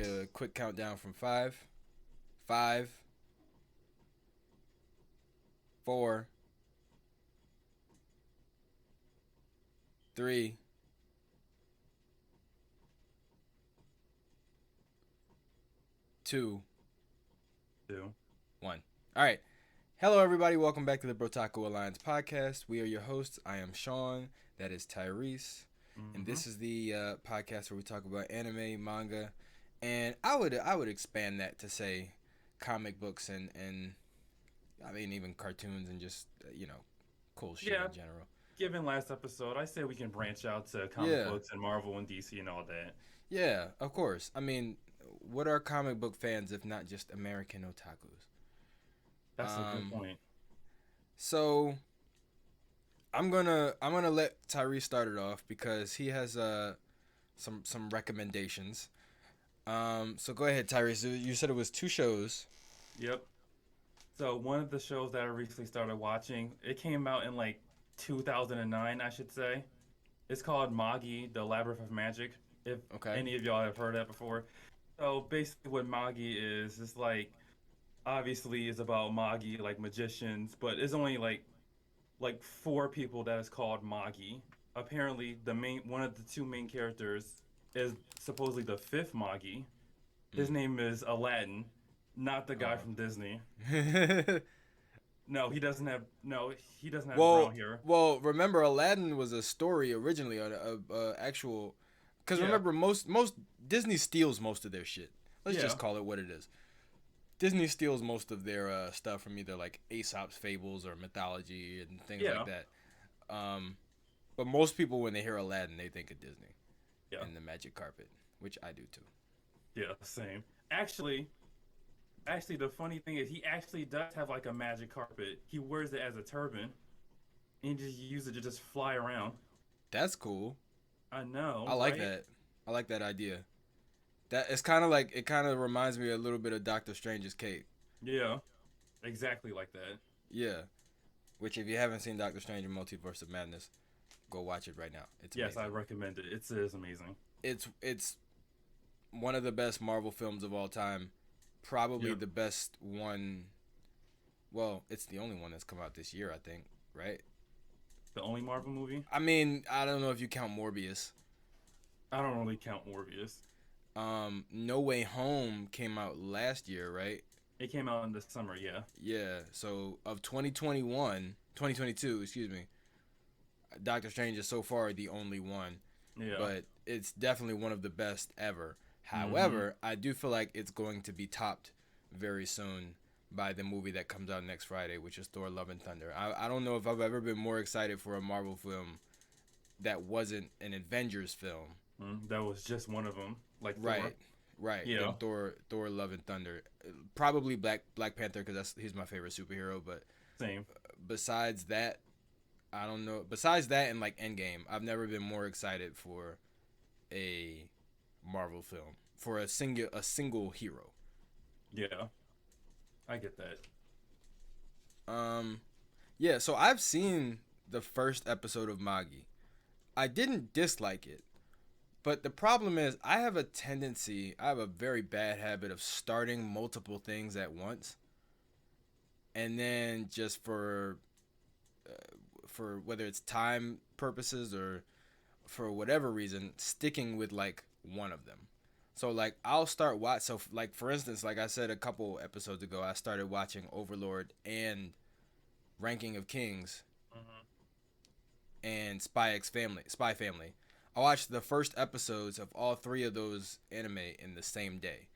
a quick countdown from five, five, four, three, two, Do. one. All right. Hello, everybody. Welcome back to the BrOtaku Alliance podcast. We are your hosts. I am Sean. That is Tyrese. And Mm-hmm. this is the podcast where we talk about anime, manga, and I would expand that to say comic books and I mean even cartoons and just cool shit Yeah, in general. given last episode, I say we can branch out to comic Yeah, books and Marvel and DC and all that. yeah, of course. I mean, what are comic book fans if not just American otakus? That's a good Um, point. so I'm gonna let Tyree start it off because he has some recommendations. So go ahead, Tyree. So you said it was two shows. Yep. So one of the shows that I recently started watching, it came out in like 2009, I should say. It's called Magi, the Labyrinth of Magic. If Okay. any of y'all have heard that before. So basically, what Magi is, it's like obviously it's about Magi, like magicians, but it's only like four people that is called Magi. Apparently, the main one of the two main characters is supposedly the fifth Magi. His Mm. name is Aladdin, not the guy Oh. from Disney. No, he doesn't have he doesn't have well, brown hair. well, remember Aladdin was a story originally on a actual. Because Yeah, remember, most Disney steals most of their shit. Let's yeah, just call it what it is. Disney steals most of their stuff from either like Aesop's fables or mythology and things like yeah, that. Um, but most people, when they hear Aladdin, they think of Disney yeah, and the magic carpet, which I do too. yeah. Same. Actually, actually, the funny thing is he actually does have like a magic carpet. He wears it as a turban and just uses it to just fly around. That's cool. I I know, like right? that. I like that idea. That it's kind of like it kind of reminds me a little bit of Doctor Strange's cape. Yeah, exactly like that. Yeah. Which, if you haven't seen Doctor Strange in Multiverse of Madness, go watch it right now. It's Yes, I amazing. recommend it. It is amazing. It's one of the best Marvel films of all time. Probably Yep. the best one. Well, it's the only one that's come out this year, I think. Right? The only Marvel movie? I mean, I don't know if you count Morbius. I don't really count Morbius. No Way Home came out last year, right? It came out in the summer, yeah. Yeah. So of 2021, 2022, excuse me. Doctor Strange is so far the only one, Yeah. but it's definitely one of the best ever. Mm-hmm. However, I do feel like it's going to be topped very soon by the movie that comes out next Friday, which is Thor: Love and Thunder. I don't know if I've ever been more excited for a Marvel film that wasn't an Avengers film. That was just one of them. Like Thor. Right, right. Yeah. Than Thor: Love and Thunder. Probably Black Panther because he's my favorite superhero. But Same. besides that, I don't know. Besides that and like Endgame, I've never been more excited for a Marvel film for a single hero. Yeah. I get that. Um, yeah. So I've seen the first episode of Magi. I didn't dislike it, but the problem is I have a tendency. I have a very bad habit of starting multiple things at once, and then just for whether it's time purposes or for whatever reason sticking with like one of them. So like I'll start watch. So like for instance, like I said a couple episodes ago, I started watching Overlord and Ranking of Kings Hmm. and Spy Family. I watched the first episodes of all three of those anime in the same day.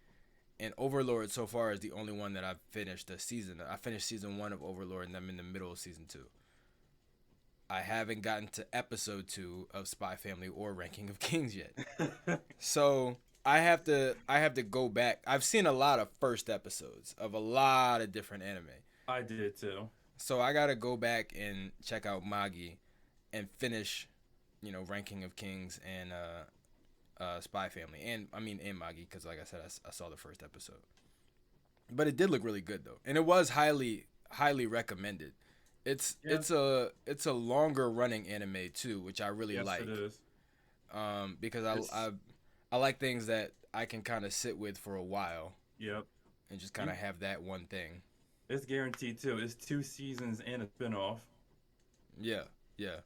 And Overlord so far is the only one that I've finished the season. I finished season one of Overlord and I'm in the middle of season two. I haven't gotten to episode two of Spy Family or Ranking of Kings yet. So I have to go back. I've seen a lot of first episodes of a lot of different anime. I did too. So I gotta go back and check out Magi and finish, Ranking of Kings and Spy Family, and I mean and Magi because like I said, I saw the first episode, but it did look really good though, and it was highly recommended. It's Yeah. it's a it's a longer running anime too, which I really Yes, it like. is. Because It's I I like things that I can kind of sit with for a while Yep. and just kind You of have that one thing. It's guaranteed too. It's 2 seasons and a spinoff. Yeah, yeah,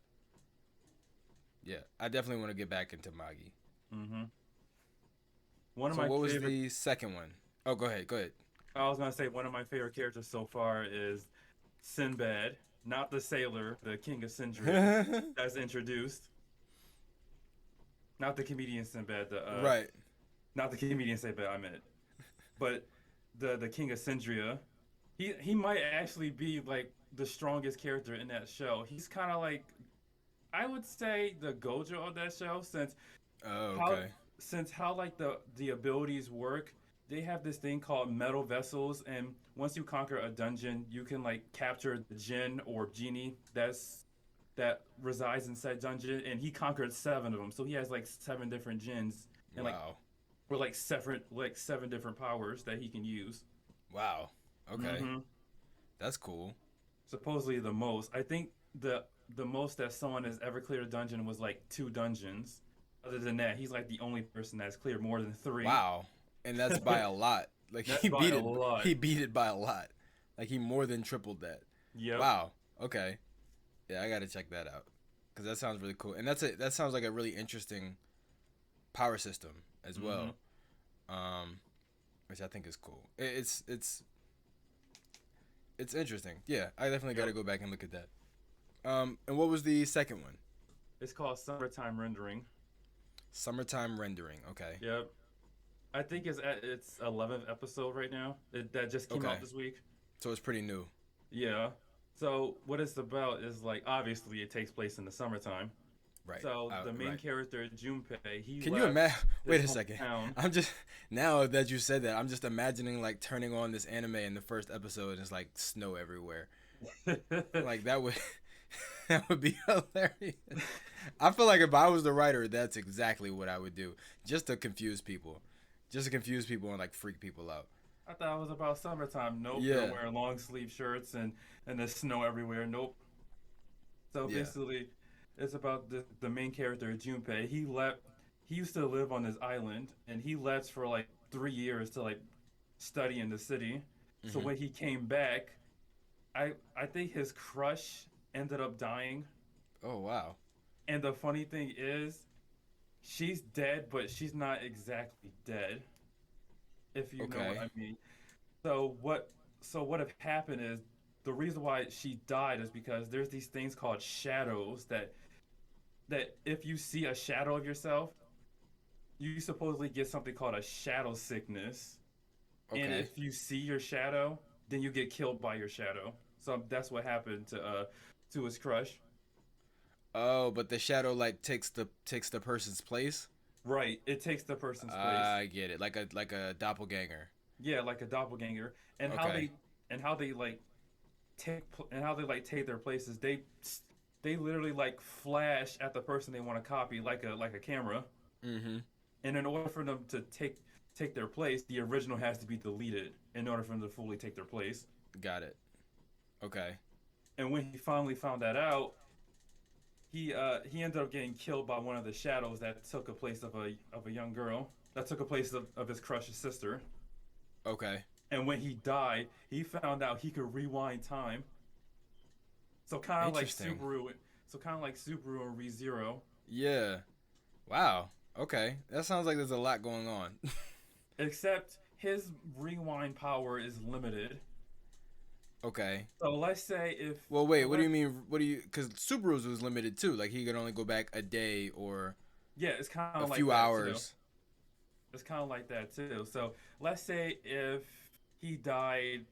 yeah. I definitely want to get back into Magi. Mm-hmm. One of So my what was favorite. the second one? Oh, go ahead. Go ahead. I was gonna say one of my favorite characters so far is Sinbad, not the sailor, the King of Sindria, that's introduced. Not the comedian Sinbad, the Right. not the comedian Sinbad I meant, but the King of Sindria. He might actually be like the strongest character in that show. He's kind of like I would say the Gojo of that show Oh, how okay. how like the abilities work. They have this thing called metal vessels, and once you conquer a dungeon, you can like capture the jinn or genie that resides in said dungeon, and he conquered seven of them. So he has like seven different jinns, and like Wow. or like seven different powers that he can use. Wow. Okay. Hmm That's cool. Supposedly the most. I think the most that someone has ever cleared a dungeon was like two dungeons. Other than that, he's like the only person that's cleared more than three. Wow. And that's by a lot. Like That's by a lot. he beat it by a lot. Like he more than tripled that. Yep. Wow. Okay. Yeah, I got to check that out cuz that sounds really cool. And that sounds like a really interesting power system as Hmm well. Um which I think is cool. It's interesting. Yeah, I definitely got Yep. to go back and look at that. And what was the second one? It's called Summertime Rendering. Summertime rendering. Okay. Yep. I think it's at its 11th episode right now. That just came Okay. out this week. So it's pretty new. Yeah. So what it's about is like obviously it takes place in the summertime. Right. So the main Right. character Junpei, he Can you left imagine? Wait his a second. hometown. I'm just now that you said that, I'm just imagining like turning on this anime in the first episode and it's like snow everywhere. Like that would that would be hilarious. I feel like if I was the writer, that's exactly what I would do, just to confuse people, and like freak people out. I thought it was about summertime. Nope, they're Yeah. wearing long sleeve shirts and there's snow everywhere. Nope. So Yeah. basically, it's about the main character Junpei. He left. He used to live on this island, and he left for like 3 years to like study in the city. So Hmm. when he came back, I think his crush ended up dying. Oh wow. And the funny thing is, she's dead, but she's not exactly dead, if you know what Okay. I mean. So what have happened is the reason why she died is because there's these things called shadows that if you see a shadow of yourself, you supposedly get something called a shadow sickness. And Okay. if you see your shadow, then you get killed by your shadow. So that's what happened to his crush. Oh, but the shadow like takes the person's place. Right, it takes the person's place. I get it. Like a doppelganger. Yeah, like a doppelganger. And how Okay. they and how they like and how they like take their places. They literally like flash at the person they want to copy like a camera. Mm-hmm. And in order for them to take their place, the original has to be deleted in order for them to fully take their place. Got it. Okay. And when he finally found that out, he ended up getting killed by one of the shadows that took a place of a young girl that took a place of his crush's sister. Okay. And when he died, he found out he could rewind time. So kind of like Interesting. Subaru, so kind of like Subaru and ReZero, Yeah. Wow. Okay. That sounds like there's a lot going on. except his rewind power is limited. Okay. So let's say if Well, wait. so What do let you mean? What do you? Because Subaru's was limited too. Like he could only go back a day or yeah, it's kind a of like few that too. hours. It's kind of like that too. So let's say if he died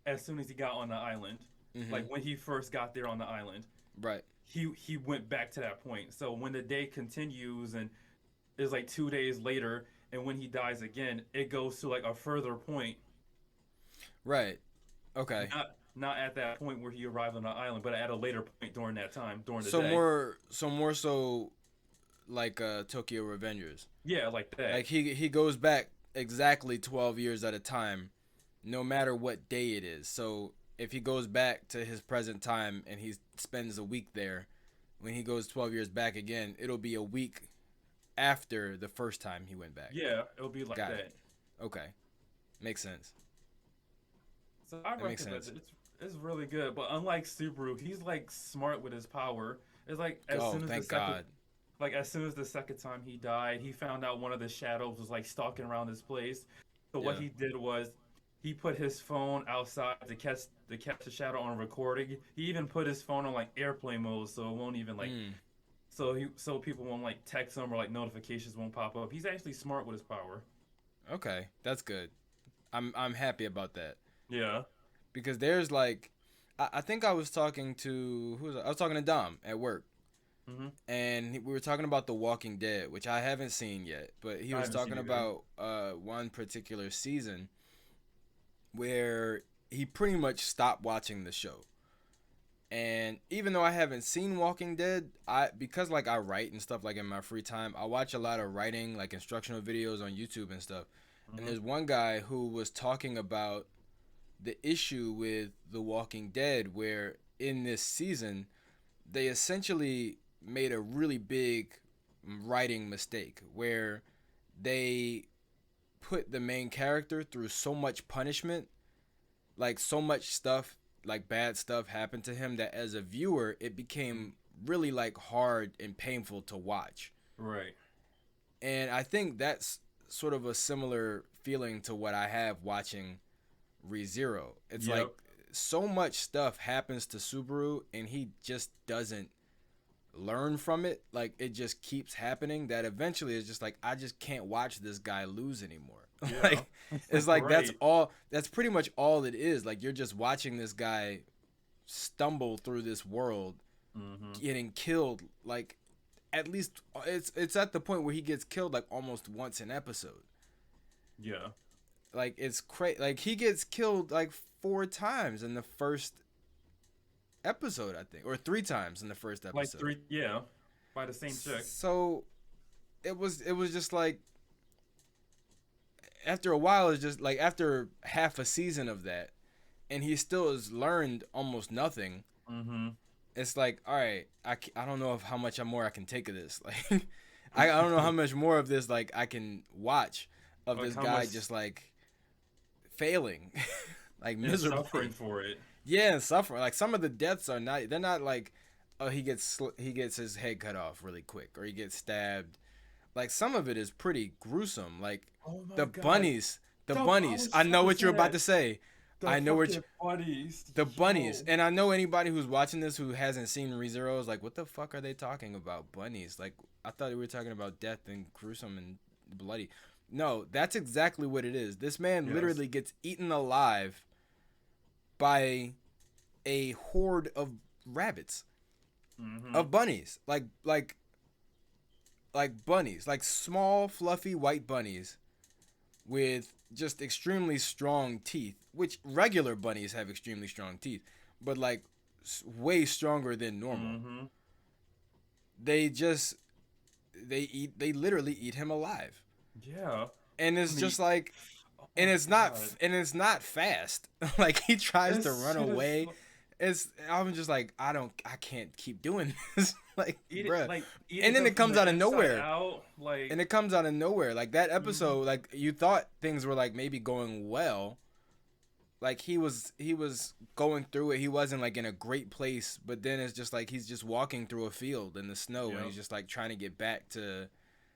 as soon as he got on the island, Mm-hmm. like when he first got there on the island, Right. he went back to that point. So when the day continues and is like 2 days later, and when he dies again, it goes to like a further point. Right. Okay. Not at that point where he arrived on the island, but at a later point during that time, during the So day. more so like Tokyo Revengers. Yeah, like that. Like he goes back exactly 12 years at a time, no matter what day it is. So if he goes back to his present time and he spends a week there, when he goes 12 years back again, it'll be a week after the first time he went back. Yeah, it'll be like Got it. that. Okay, makes sense. So I That makes recommend sense. it. It's really good. But unlike Subaru, he's like smart with his power. It's like Oh, thank God. as soon as the second time he died, he found out one of the shadows was like stalking around his place. So what Yeah. he did was he put his phone outside to catch the shadow on recording. He even put his phone on like airplane mode so it won't even like Mm, so people won't like text him or like notifications won't pop up. He's actually smart with his power. okay, that's good. I'm happy about that Yeah. because there's like, I think I was talking to who was I was talking to Dom at work, Mhm. and we were talking about The Walking Dead, which I haven't seen yet, but he I was haven't seen talking it either. about one particular season where he pretty much stopped watching the show. And even though I haven't seen Walking Dead, I because like I write and stuff like in my free time, I watch a lot of writing like instructional videos on YouTube and stuff. And Mhm. there's one guy who was talking about the issue with The Walking Dead where in this season they essentially made a really big writing mistake where they put the main character through so much punishment, like so much stuff, like bad stuff happened to him that as a viewer it Mhm. became really like hard and painful to watch. Right. And I think that's sort of a similar feeling to what I have watching ReZero. It's like Yep. so much stuff happens to Subaru and he just doesn't learn from it. Like it just keeps happening that eventually it's just like I just can't watch this guy lose anymore. Yeah. Like it's like Right. that's pretty much all it is. Like you're just watching this guy stumble through this world Mhm. getting killed like at least it's at the point where he gets killed like almost once an episode. Yeah. Like it's crazy. Like he gets killed like 4 times in the first episode, I think, or 3 times in the first Like episode. three. Yeah. By the same chick. So it was just like after a while it's just like after half a season of that and he still has learned almost nothing. Mhm. It's like all right, I don't know if how much more I can take of this. Like I don't know how much more of this like I can watch of Like this how guy much just like failing like and suffering miserably. for it. Yeah, and suffering. Like some of the deaths are not. They're not like, oh, he gets his head cut off really quick, or he gets stabbed. Like some of it is pretty gruesome. Like Oh my the god. bunnies, the So I bunnies. was I just know about to what say you're about that. to say. The I know what fucking buddies. the bunnies, Yo. and I know anybody who's watching this who hasn't seen ReZero is like, what the fuck are they talking about? Bunnies? Like I thought we were talking about death and gruesome and bloody. No, that's exactly what it is. This man Yes. literally gets eaten alive by a horde of rabbits, Mhm. of bunnies, like bunnies, like small fluffy white bunnies with just extremely strong teeth, which regular bunnies have extremely strong teeth, but like way stronger than normal. Mhm. They just they literally eat him alive. Yeah. And I it's mean, just like oh my god. and it's not fast. Like he tries to This run shit is away. It's I'm just like I can't keep doing this. Like bruh. And eating then them it from comes the out of inside nowhere. out. And Like, it comes out of nowhere. Like that mhm. episode, like you thought things were like maybe going well. Like he was going through it. He wasn't like in a great place, but then it's just like he's just walking through a field in the snow and Yep. he's just like trying to get back to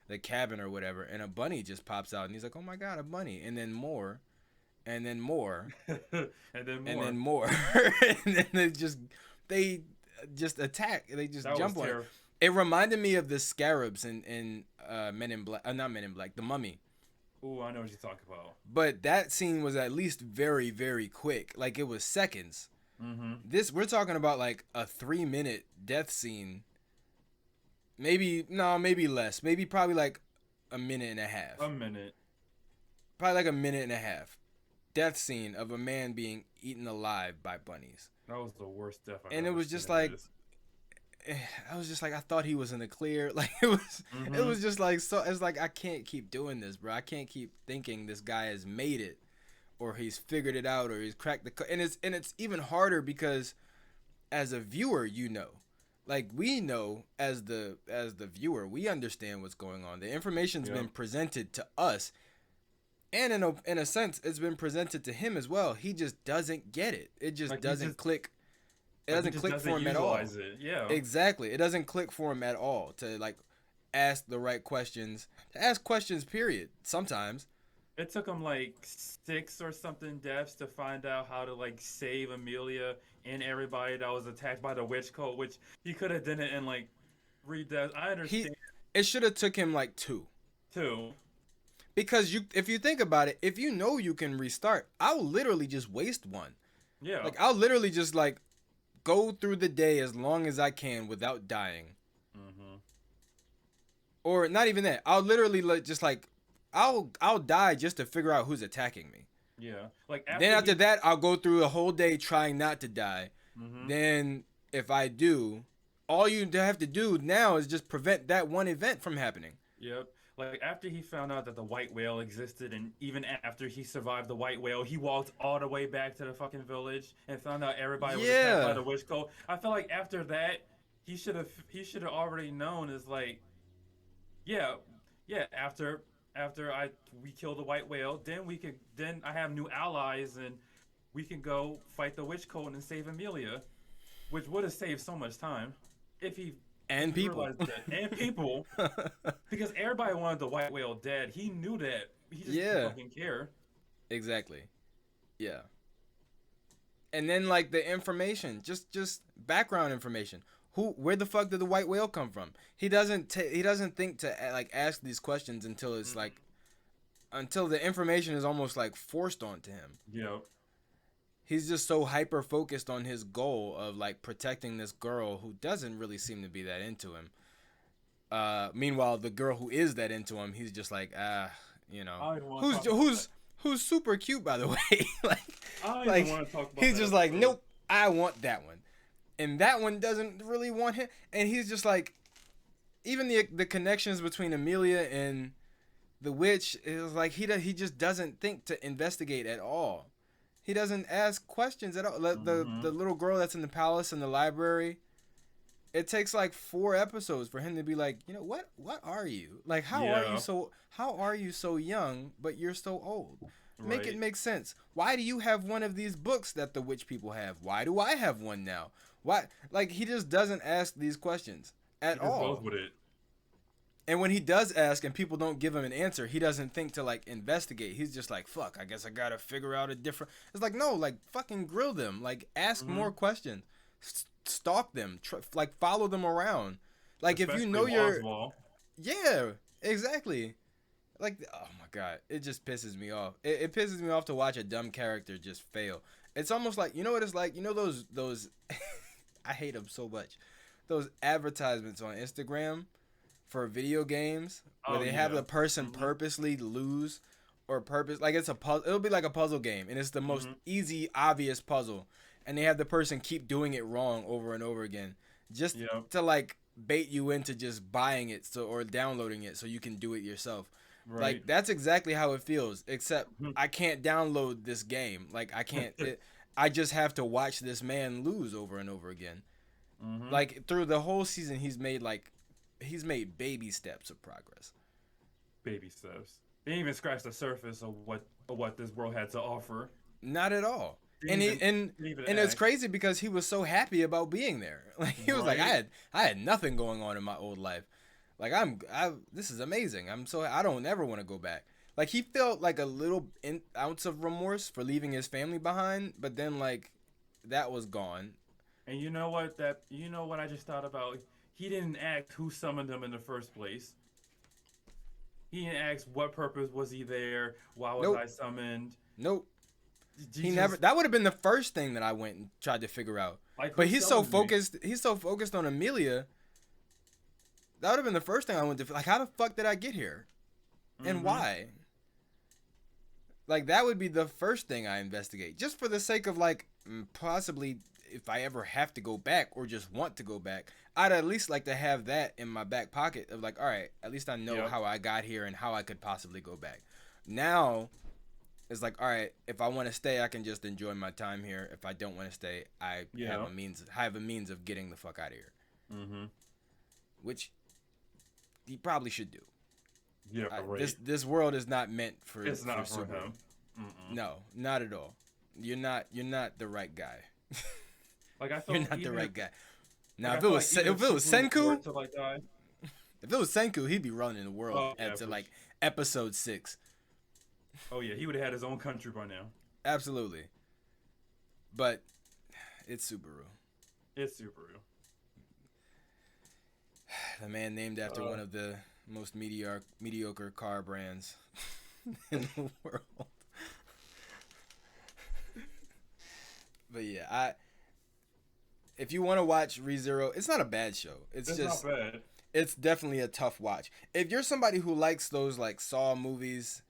the cabin or whatever, and a bunny just pops out and he's like, "Oh my god, a bunny!" And then more, and then more, And then and then more. more, and then they just attack. They just That was jump on it. terrible. It reminded me of the scarabs in Men in Black, not Men in Black, The Mummy. Ooh, I know what you're talking about. But that scene was at least very very quick. Like it was seconds. Mhm. This we're talking about like a 3 minute death scene. Maybe no, maybe less. Maybe probably like a minute and a A half. minute. Probably like a minute and a half. Death scene of a man being eaten alive by bunnies. That was the worst death I've And it ever was seen just in like this. I was just like I thought he was in the clear. Like it Mhm. was just like so it's like I can't keep doing this, bro. I can't keep thinking this guy has made it or he's figured it out or he's cracked the and it's even harder because as a viewer, you know. like we know as the viewer, we understand what's going on. The information's Yeah. been presented to us, and in a sense, it's been presented to him as well. He just doesn't get it. It just Like he doesn't just click. It like he doesn't just click doesn't for him at all. utilize it. Yeah. Exactly. It doesn't click for him at all to like ask the right questions. To ask questions, period. Sometimes. It took him like six or something deaths to find out how to like save Amelia and everybody that was attacked by the witch cult, which he could have done it in like 3 deaths. I He understand it should have took him like two. too. Because you if you think about it, if you know you can restart, I'll literally just waste one. Yeah. Like I'll literally just like go through the day as long as I can without dying. Mm-hmm. Or not even that. I'll literally like just like I'll die just to figure out who's attacking me. Yeah. Like Then after after he. that, I'll go through a whole day trying not to die. Mm-hmm. Then if I do, all you have to do now is just prevent that one event from happening. Yep. Like after he found out that the white whale existed, and even after he survived the white whale, he walked all the way back to the fucking village and found out everybody was attacked by Yeah. the witch cult. I feel like after that, he should have already known is like, yeah, yeah. After we kill the white whale, then I have new allies and we can go fight the witch cult and save Amelia, which would have saved so much time if And he people. realized that, and people. Because everybody wanted the white whale dead. He knew that. He just didn't Yeah. fucking care. Exactly. Yeah. And then like the information, just background information. Where the fuck did the white whale come from? He doesn't think to like ask these questions until it's Mhm. like until the information is almost like forced onto him. Yep. He's just so hyper focused on his goal of like protecting this girl who doesn't really seem to be that into him. Meanwhile, the girl who is that into him, he's just like, you know, I don't even want to who's talk about that. who's super cute by the way. like, I don't even like want to talk about he's that just like, episode. nope, I want that one, and that one doesn't really want him, and he's just like, even the connections between Amelia and the witch is like he just doesn't think to investigate at all. He doesn't ask questions at all. The Mm-hmm. little girl that's in the palace in the library, it takes like 4 episodes for him to be like, you know what are you like? Yeah. How are you so young but you're so old? Make it Right. make sense. Why do you have one of these books that the witch people have? Why do I have one now? Why like he just doesn't ask these questions He at just goes all. with it. And when he does ask and people don't give him an answer, he doesn't think to like investigate. He's just like, fuck, I guess I gotta figure out a different. It's like, no, like fucking grill them. Like ask Mm-hmm. more questions. Stalk them. Like follow them around. Like if you Especially know you're. Oswald. Yeah, exactly. Like, oh my God. It just pisses me off. It pisses me off to watch a dumb character just fail. It's almost like, you know what it's like? You know those. I hate them so much. Those advertisements on Instagram for video games where Oh they have yeah. the person Mm-hmm. purposely lose or purpose like it's a puzzle. It'll be like a puzzle game and it's the most Mm-hmm. easy obvious puzzle and they have the person keep doing it wrong over and over again just Yep. to like bait you into just buying it or downloading it so you can do it yourself. Right. Like that's exactly how it feels except Mm-hmm. I can't download this game. Like I can't I just have to watch this man lose over and over again. Mm-hmm. Like through the whole season he's made baby steps of progress. Baby steps. They didn't even scratch the surface of what this world had to offer. Not at all. Didn't And he even didn't even and it's act. crazy because he was so happy about being there. Like he was like, Right. I had nothing going on in my old life. Like this is amazing. I don't ever want to go back. Like he felt like a little ounce of remorse for leaving his family behind, but then like that was gone. And you know what I just thought about? He didn't ask who summoned him in the first place. He didn't ask what purpose was he there? Why was Nope. I summoned? Nope. He He never. just That would have been the first thing that I went and tried to figure out. like But who he's so summoned me? focused. He's so focused on Amelia. That would have been the first thing I went to. Like, how the fuck did I get here, and Mm-hmm. why? Like, that would be the first thing I investigate, just for the sake of like possibly if I ever have to go back or just want to go back, I'd at least like to have that in my back pocket of like, all right, at least I know Yep. how I got here and how I could possibly go back. Now it's like, all right, if I want to stay, I can just enjoy my time here. If I don't want to stay, I Yeah. have a means of getting the fuck out of here. Mm-hmm. which he probably should do. Yeah, right. This world is not meant for It's not for Subaru. him. Mm-mm. No, not at all. You're not the right guy. Like I You're felt not the even right guy. like Now, I felt like even if it was Subaru were Senku, to like die. if it was Senku, he'd be running the world Oh yeah, at to for like episode 6. oh yeah, he would have had his own country by now. Absolutely. But it's Subaru. It's Subaru. The man named after one of the most mediocre car brands in the world. But yeah, if you want to watch ReZero, it's not a bad show. It's just not bad. it's definitely a tough watch. If you're somebody who likes those like Saw movies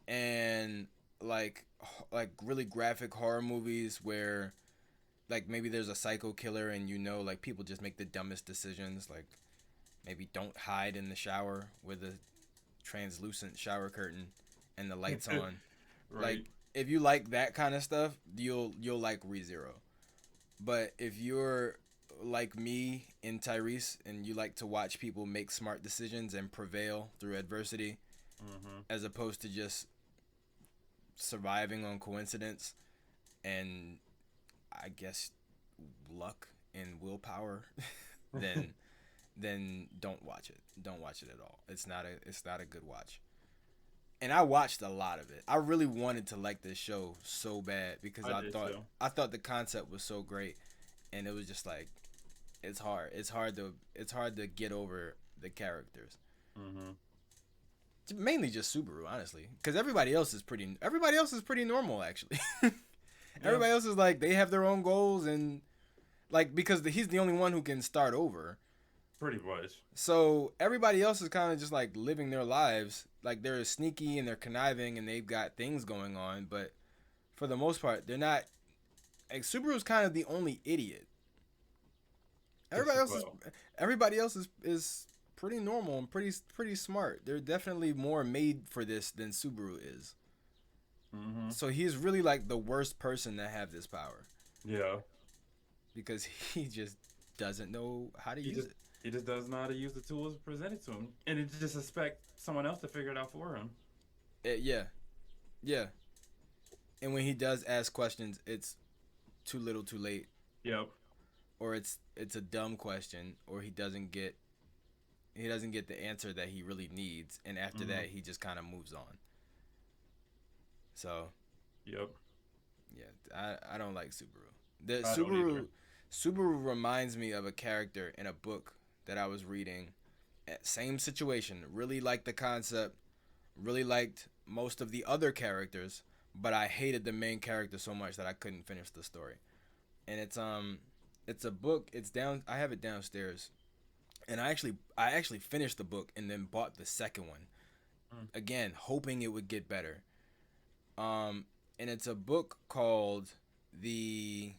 and like really graphic horror movies where like maybe there's a psycho killer and like people just make the dumbest decisions, like maybe don't hide in the shower with a translucent shower curtain and the lights on. Right. Like if you like that kind of stuff, you'll like ReZero. But if you're like me and Tyrese and you like to watch people make smart decisions and prevail through adversity, as opposed to just surviving on coincidence and I guess luck and willpower, then don't watch it. Don't watch it at all. It's not a good watch. And I watched a lot of it. I really wanted to like this show so bad because I thought the concept was so great, and it was just like it's hard. It's hard to get over the characters. Mainly just Subaru, honestly, because everybody else is pretty normal actually. Everybody else is like they have their own goals and like because he's the only one who can start over. Pretty much. So everybody else is kind of just like living their lives. Like they're sneaky and they're conniving and they've got things going on, but for the most part, they're not. Like Subaru's kind of the only idiot. Everybody else is pretty normal and pretty smart. They're definitely more made for this than Subaru is. So he's really like the worst person to have this power. Yeah. Because he just doesn't know how to use it. He just doesn't know how to use the tools presented to him, and he just expect someone else to figure it out for him. Yeah. And when he does ask questions, it's too little, too late. Yep. Or it's a dumb question, or he doesn't get the answer that he really needs, and after that he just kind of moves on. So. Yep. Yeah, I don't like Subaru. Subaru reminds me of a character in a book that I was reading. Same situation. Really liked the concept. Really liked most of the other characters, but I hated the main character so much that I couldn't finish the story. And it's a book. I have it downstairs, and I actually finished the book and then bought the second one. Again, hoping it would get better. And it's a book called The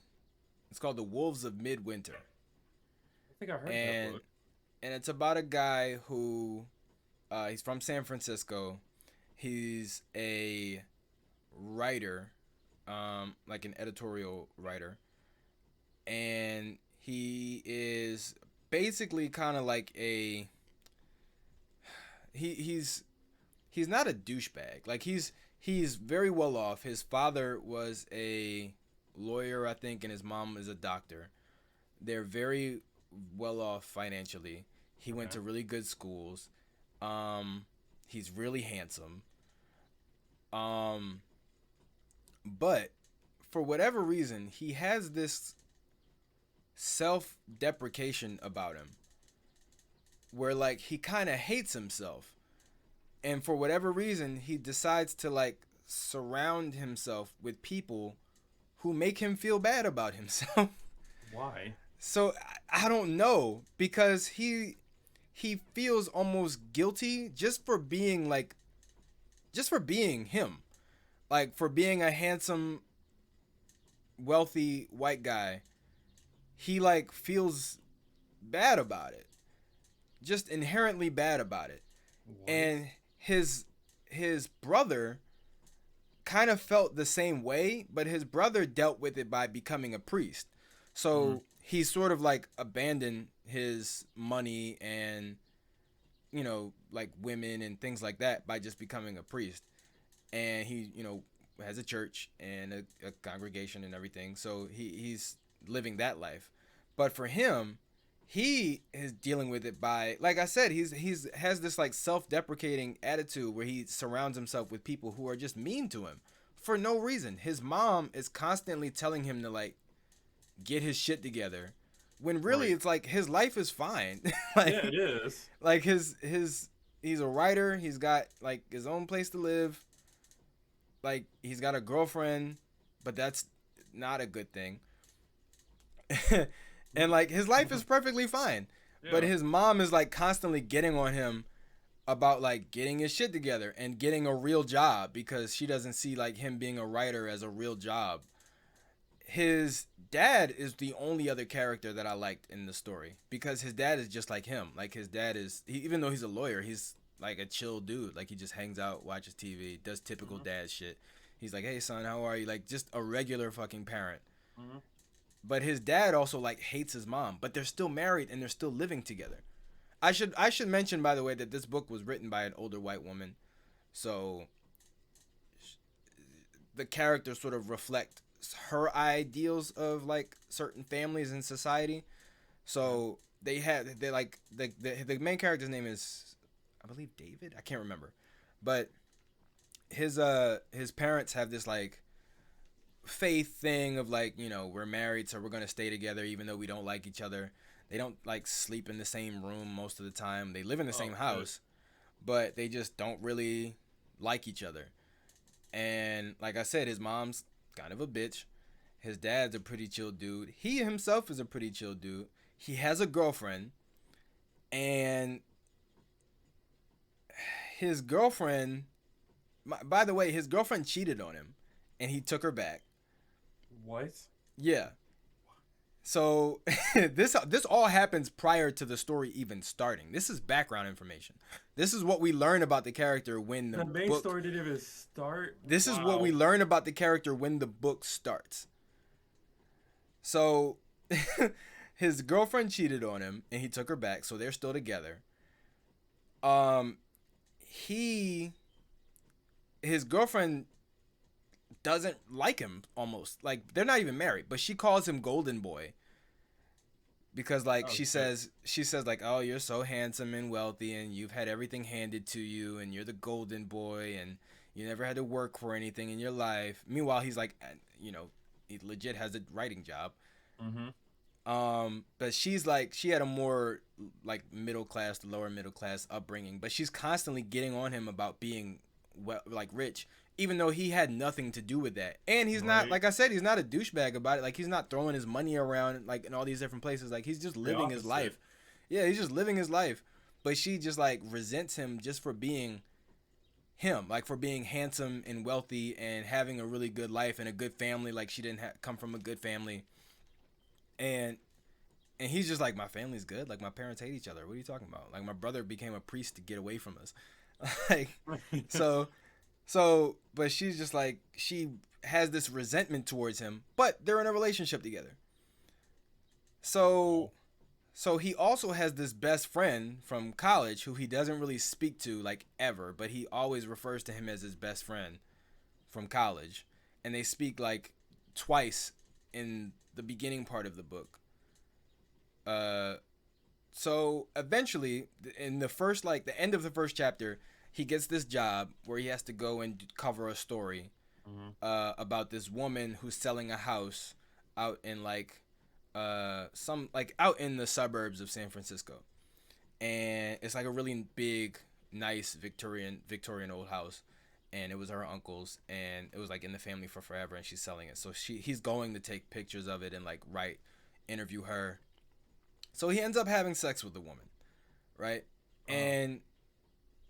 Wolves of Midwinter. I think I heard that book. And it's about a guy who, he's from San Francisco. He's a writer, like an editorial writer. And he is basically kind of like he's not a douchebag. Like he's very well off. His father was a lawyer, I think, and his mom is a doctor. They're very well off financially. He went to really good schools. He's really handsome. But for whatever reason, he has this self-deprecation about him where like he kind of hates himself. And for whatever reason, he decides to like surround himself with people who make him feel bad about himself. Why? So I don't know, because he feels almost guilty just for being him. Like for being a handsome, wealthy white guy. He like feels bad about it. Just inherently bad about it. What? And his brother kind of felt the same way, but his brother dealt with it by becoming a priest. So he sort of like abandoned his money and like women and things like that by just becoming a priest. And he has a church and a congregation and everything, so he's living that life. But for him, he is dealing with it by, like I said, he's has this like self-deprecating attitude where he surrounds himself with people who are just mean to him for no reason. His mom is constantly telling him to like get his shit together, when really Right. it's like his life is fine. like Yeah, it is. like his he's a writer, he's got like his own place to live, like he's got a girlfriend, but that's not a good thing. And like his life is perfectly fine, but Yeah. his mom is like constantly getting on him about like getting his shit together and getting a real job, because she doesn't see like him being a writer as a real job. His dad is the only other character that I liked in the story, because his dad is just like him. Like his dad is, even though he's a lawyer, he's like a chill dude. Like he just hangs out, watches TV, does typical Hmm. dad shit. He's like, "Hey son, how are you?" Like just a regular fucking parent. Hmm. But his dad also like hates his mom, but they're still married and they're still living together. I should mention, by the way, that this book was written by an older white woman, so the characters sort of reflect her ideals of like certain families in society. Yeah. So they like the main character's name is, I believe, David. I can't remember, but his parents have this like faith thing of like, we're married, so we're gonna stay together even though we don't like each other. They don't like sleep in the same room most of the time. They live in the same Oh shit. house, but they just don't really like each other. And like I said, his mom's kind of a bitch. His dad's a pretty chill dude. He himself is a pretty chill dude. He has a girlfriend, and his girlfriend, by the way, his girlfriend cheated on him, and he took her back. What? Yeah. So this all happens prior to the story even starting. This is background information. This is what we learn about the character when the The main book. story didn't even start. This is what we Wow. learn about the character when the book starts. So his girlfriend cheated on him and he took her back, so they're still together. Um he his girlfriend doesn't like him, almost. Like they're not even married, but she calls him Golden Boy because like Oh she shit. says she says like, "Oh, you're so handsome and wealthy and you've had everything handed to you and you're the golden boy and you never had to work for anything in your life." Meanwhile, he's like, he legit has a writing job. Mm-hmm. But she's like, she had a more like middle class to lower middle class upbringing, but she's constantly getting on him about being well, like rich, even though he had nothing to do with that. And he's not, Right. like I said, he's not a douchebag about it. Like he's not throwing his money around like in all these different places. Like he's just The living his opposite. life. Yeah, he's just living his life. But she just like resents him just for being him, like for being handsome and wealthy and having a really good life and a good family. Like she didn't come from a good family, and he's just like, my family's good. Like my parents hate each other. What are you talking about? Like my brother became a priest to get away from us. like so but she's just like, she has this resentment towards him, but they're in a relationship together. So Wow. he also has this best friend from college who he doesn't really speak to like ever, but he always refers to him as his best friend from college, and they speak like twice in the beginning part of the book. Uh, so eventually, in the first, like the end of the first chapter, he gets this job where he has to go and cover a story Mm-hmm. about this woman who's selling a house out in like some like out in the suburbs of San Francisco, and it's like a really big, nice Victorian old house, and it was her uncle's, and it was like in the family for forever, and she's selling it. So he's going to take pictures of it and like write, interview her. So he ends up having sex with the woman, right? Uh-huh. And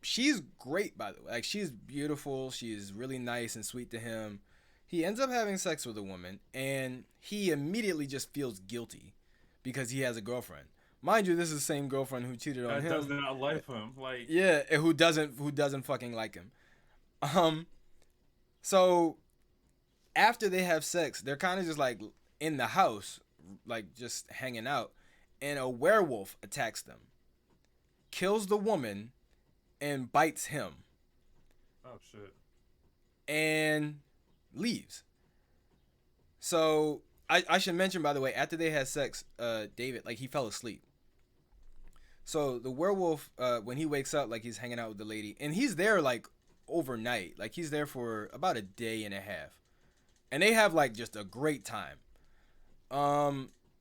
she's great, by the way. Like she's beautiful. She's really nice and sweet to him. He ends up having sex with a woman, and he immediately just feels guilty because he has a girlfriend. Mind you, this is the same girlfriend who cheated on That does him. not like him. Like, Yeah, and who doesn't fucking like him. Um, so after they have sex, they're kind of just like in the house, like just hanging out, and a werewolf attacks them, kills the woman, and bites him, Oh shit. and leaves. So I should mention, by the way, after they had sex, David, like, he fell asleep. So the werewolf, when he wakes up, like, he's hanging out with the lady, and he's there like overnight, like he's there for about a day and a half, and they have like just a great time.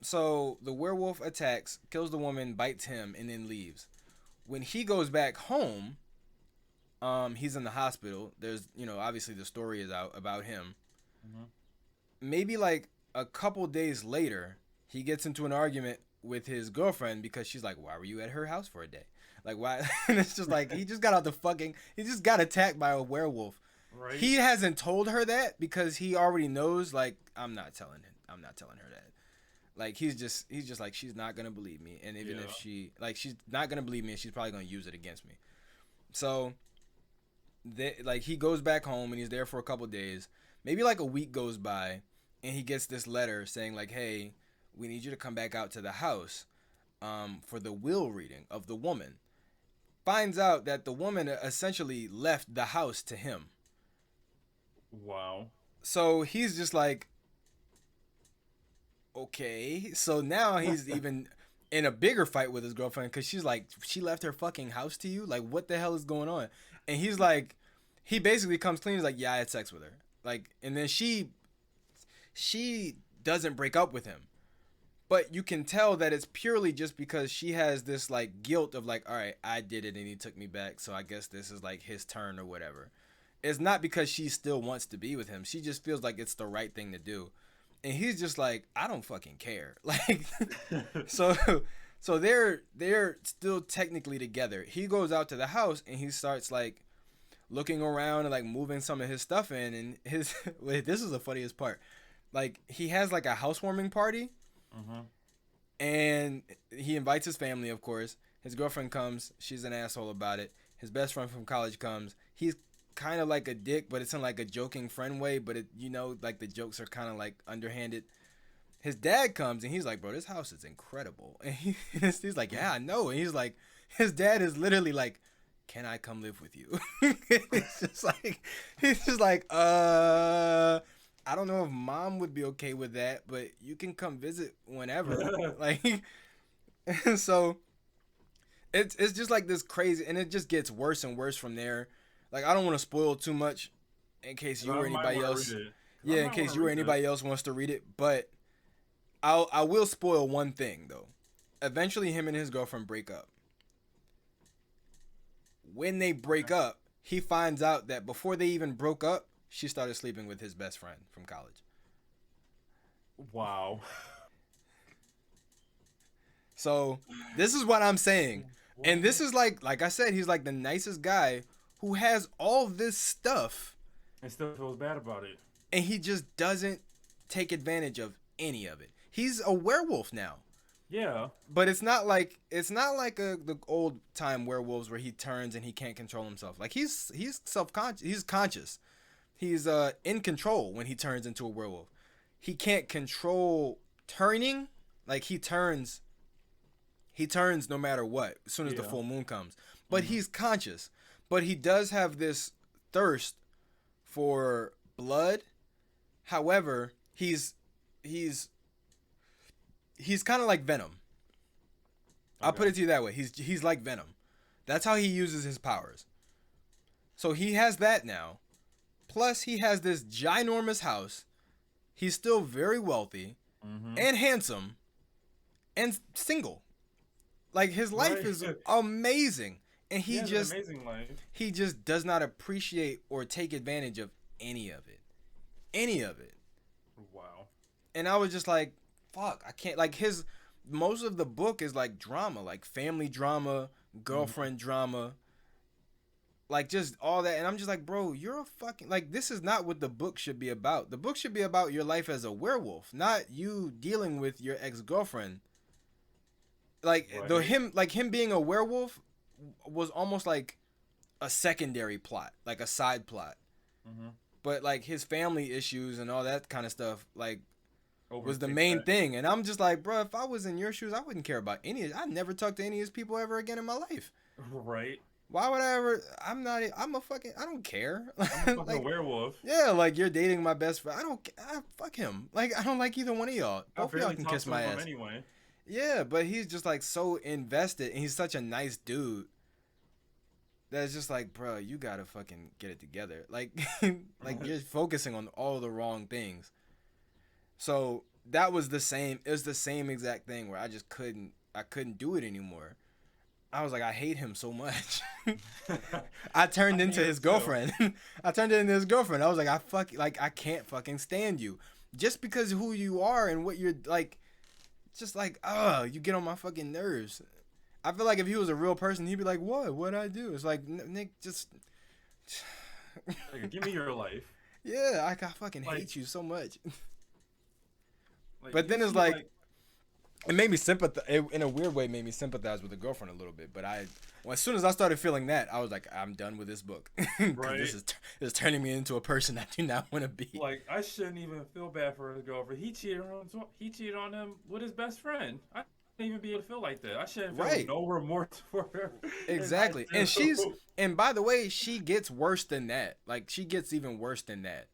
So the werewolf attacks, kills the woman, bites him, and then leaves. When he goes back home, he's in the hospital. There's, obviously the story is out about him. Mm-hmm. Maybe like a couple days later, he gets into an argument with his girlfriend because she's like, "Why were you at her house for a day? Like, why?" And it's just like he just got attacked by a werewolf. Right. He hasn't told her that because he already knows. Like, I'm not telling her that. Like, he's just like, she's not gonna believe me, and even if she's not gonna believe me, and she's probably gonna use it against me. So, he goes back home and he's there for a couple days. Maybe like a week goes by, and he gets this letter saying like, "Hey, we need you to come back out to the house, for the will reading of the woman." Finds out that the woman essentially left the house to him. Wow. So he's just like, okay. So now he's even in a bigger fight with his girlfriend because she's like, she left her fucking house to you? Like, what the hell is going on? And he's like, he basically comes clean. He's like, yeah, I had sex with her. Like, and then she doesn't break up with him. But you can tell that it's purely just because she has this like guilt of like, all right, I did it and he took me back, so I guess this is like his turn or whatever. It's not because she still wants to be with him. She just feels like it's the right thing to do. And he's just like, I don't fucking care. Like, so they're still technically together. He goes out to the house and he starts like looking around and like moving some of his stuff in, and his wait, this is the funniest part. Like, he has like a housewarming party. Mm-hmm. And he invites his family, of course. His girlfriend comes. She's an asshole about it. His best friend from college comes. He's kind of like a dick, but it's in like a joking friend way. But like the jokes are kind of like underhanded. His dad comes and he's like, "Bro, this house is incredible." And he's like, "Yeah, I know." And he's like, his dad is literally like, "Can I come live with you?" He's just like, I don't know if mom would be okay with that, but you can come visit whenever. Like, so it's just like this crazy, and it just gets worse and worse from there. Like, I don't want to spoil too much in case you or anybody else. Yeah, in case you or anybody else wants to read it, but I will spoil one thing though. Eventually, him and his girlfriend break up. When they break up, he finds out that before they even broke up, she started sleeping with his best friend from college. Wow. So this is what I'm saying. And this is like I said, he's like the nicest guy who has all this stuff. And still feels bad about it. And he just doesn't take advantage of any of it. He's a werewolf now. Yeah. But it's not like the old time werewolves where he turns and he can't control himself. Like, he's self-conscious. He's conscious. He's in control when he turns into a werewolf. He can't control turning. Like, he turns no matter what, as soon as the full moon comes. But he's conscious. But he does have this thirst for blood. However, he's kind of like Venom. I'll put it to you that way. He's like Venom. That's how he uses his powers. So he has that now. Plus, he has this ginormous house. He's still very wealthy and handsome and single. Like, his life is amazing. And he just does not appreciate or take advantage of any of it. Any of it. Wow. And I was just like, fuck, I can't. Like, most of the book is like drama, like family drama, girlfriend drama. Like, just all that. And I'm just like, bro, you're a fucking... Like, this is not what the book should be about. The book should be about your life as a werewolf, not you dealing with your ex-girlfriend. Like, him being a werewolf was almost like a secondary plot, like a side plot. But, like, his family issues and all that kind of stuff, like, Over was the main kickback. thing. And I'm just like, bro, if I was in your shoes, I wouldn't care about any. I'd never talk to any of his people ever again in my life. Right. Why would I ever? I'm not. I'm a fucking. I don't care. I'm a fucking Like, werewolf. yeah, like you're dating my best friend. I don't. Fuck him. Like I don't like either one of y'all. I Both of y'all barely can talk kiss to my him ass. anyway. Yeah, but he's just like so invested, and he's such a nice dude. That's just like, bro, you gotta fucking get it together. Like, like you're focusing on all the wrong things. So that was the same. It was the same exact thing where I just couldn't. I couldn't do it anymore. I was like, I hate him so much. I turned into his girlfriend. I turned into his girlfriend. I was like, I can't fucking stand you, just because of who you are and what you're like. Just like, you get on my fucking nerves. I feel like if he was a real person, he'd be like, what? What'd I do? It's like, Nick, just. Like, give me your life. Yeah, I fucking Like- hate you so much. Like, But you then it's see, like, it made me sympathize. In a weird way, made me sympathize with the girlfriend a little bit. But as soon as I started feeling that, I was like, I'm done with this book. 'Cause Right. This is turning me into a person I do not want to be. like I shouldn't even feel bad for his girlfriend. He cheated on him with his best friend. I shouldn't even be able to feel like that. I shouldn't feel Right. no remorse for her. Exactly. And I do. And by the way, she gets worse than that. Like, she gets even worse than that.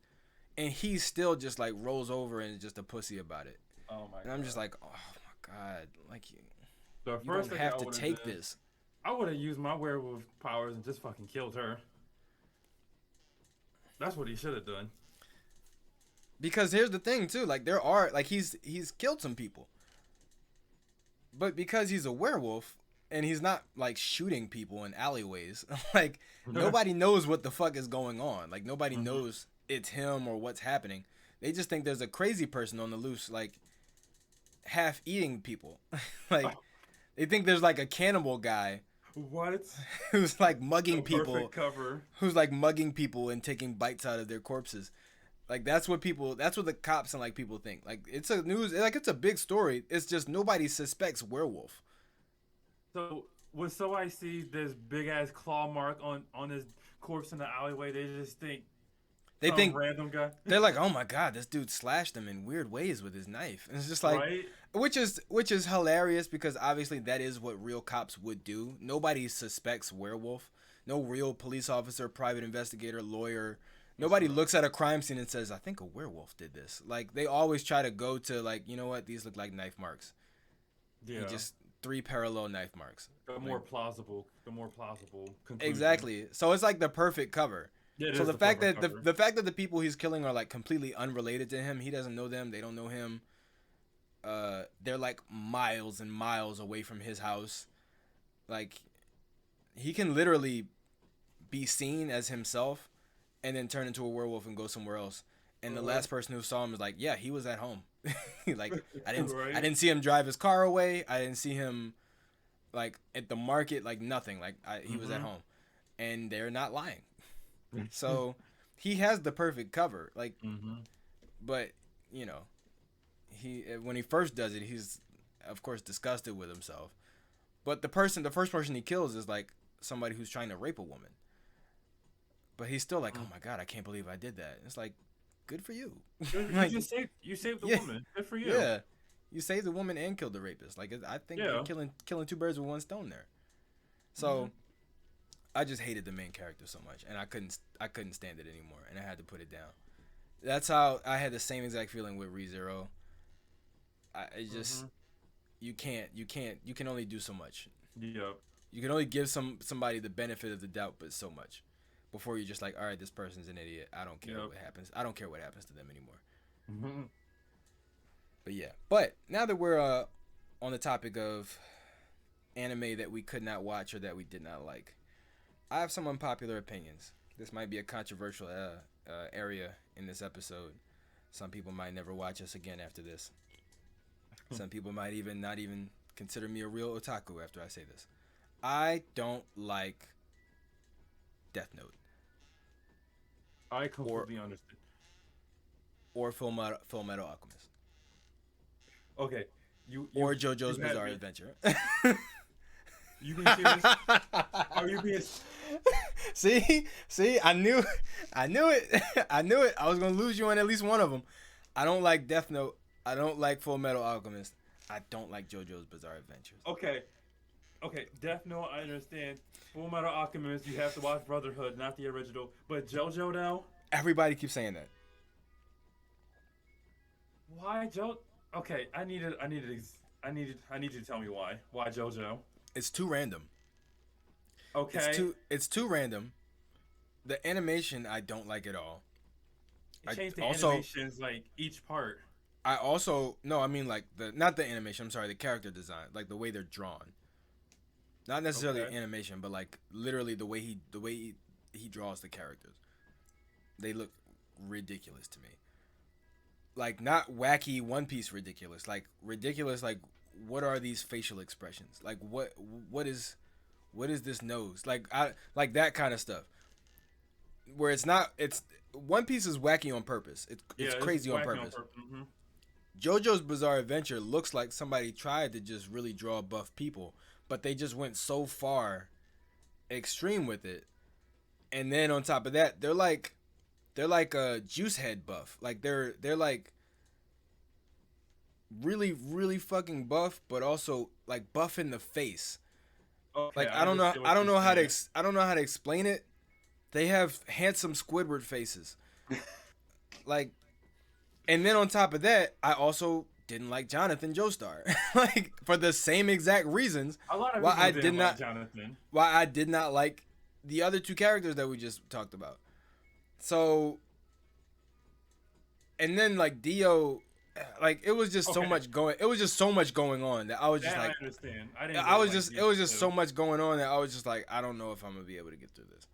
And he still just, like, rolls over and is just a pussy about it. Oh my god. And I'm just like, oh my God. Like, you the don't first thing have I to would've take did, this. I would have used my werewolf powers and just fucking killed her. That's what he should have done. Because here's the thing, too. Like, there are, like, he's killed some people. But because he's a werewolf and he's not, like, shooting people in alleyways, like, nobody knows what the fuck is going on. Like, nobody knows it's him or what's happening. They just think there's a crazy person on the loose, like, half eating people. Like, they think there's, like, a cannibal guy What? who's, like, mugging The people. perfect cover. Who's, like, mugging people and taking bites out of their corpses. Like, that's what the cops and, like, people think. Like, it's a big story. It's just nobody suspects werewolf. So when somebody sees this big ass claw mark on his corpse in the alleyway, they just think They some think, random guy. they're like, oh my God, this dude slashed him in weird ways with his knife. And it's just like, Right? which is hilarious because obviously that is what real cops would do. Nobody suspects werewolf. No real police officer, private investigator, lawyer. Nobody looks at a crime scene and says, I think a werewolf did this. Like, they always try to go to, like, you know what? These look like knife marks. Yeah. And just 3 parallel knife marks. The more plausible conclusion. Exactly. So it's like the perfect cover. Yeah, it So is the the fact that perfect cover. the fact that the people he's killing are like completely unrelated to him, he doesn't know them, they don't know him. They're like miles and miles away from his house. Like, he can literally be seen as himself and then turn into a werewolf and go somewhere else. And the last person who saw him was like, yeah, he was at home. Like, I didn't see him drive his car away. I didn't see him like at the market, like nothing. Like, he was at home. And they're not lying. So he has the perfect cover. Like, but you know, when he first does it, he's of course disgusted with himself. But the first person he kills is like somebody who's trying to rape a woman. But he's still like, oh my God, I can't believe I did that. It's like, good for you. Like, you saved the yeah, woman. Good for you. Yeah, you saved the woman and killed the rapist. Like, I think Yeah. you're killing 2 birds with 1 stone there. So I just hated the main character so much, and I couldn't stand it anymore, and I had to put it down. That's how I had the same exact feeling with ReZero. It just you can only do so much. Yep. You can only give somebody the benefit of the doubt, but so much before you're just like, all right, this person's an idiot. I don't care what happens. I don't care what happens to them anymore. But yeah. But now that we're on the topic of anime that we could not watch or that we did not like, I have some unpopular opinions. This might be a controversial area in this episode. Some people might never watch us again after this. Some people might even not even consider me a real otaku after I say this. I don't like Death Note I completely understand. or Full Metal Alchemist Okay. You or JoJo's you had Bizarre me. Adventure. You being serious? Are you being? See, I knew it. I knew it. I was gonna lose you on at least one of them. I don't like Death Note I don't like Full Metal Alchemist. I don't like JoJo's Bizarre Adventures. Okay, okay, Death Note, I understand. Full Metal Alchemist, you have to watch Brotherhood, not the original. But JoJo now, Everybody keeps saying that. why Jo? Okay, I need you to tell me why. Why JoJo? It's too random. Okay, It's too random. The animation I don't like at all. it I changed the also animations like each part. I also no, I mean like the not the animation, I'm sorry, the character design, like the way they're drawn. Not necessarily Okay, animation, but like literally the way he draws the characters. They look ridiculous to me. Like not wacky One Piece ridiculous, like ridiculous like what are these facial expressions? Like what is what is this nose? Like I like that kind of stuff. Where it's not it's One Piece is wacky on purpose. It's yeah, it's crazy on wacky on purpose. purpose. JoJo's Bizarre Adventure looks like somebody tried to just really draw buff people, but they just went so far extreme with it. And then on top of that, they're like a juice head buff. Like they're like really fucking buff, but also like buff in the face. Okay, Like I understand I what don't you're know how to saying. I don't know how to explain it. They have handsome Squidward faces. Like and then on top of that, I also didn't like Jonathan Joestar. Like for the same exact reasons A lot of why people I did didn't like not Jonathan. why I did not like the other two characters that we just talked about. So and then like Dio like Okay, it was just so much going on that I was just that I like understand. I didn't really like it Dio was just so too. much going on that I was just like I don't know if I'm gonna be able to get through this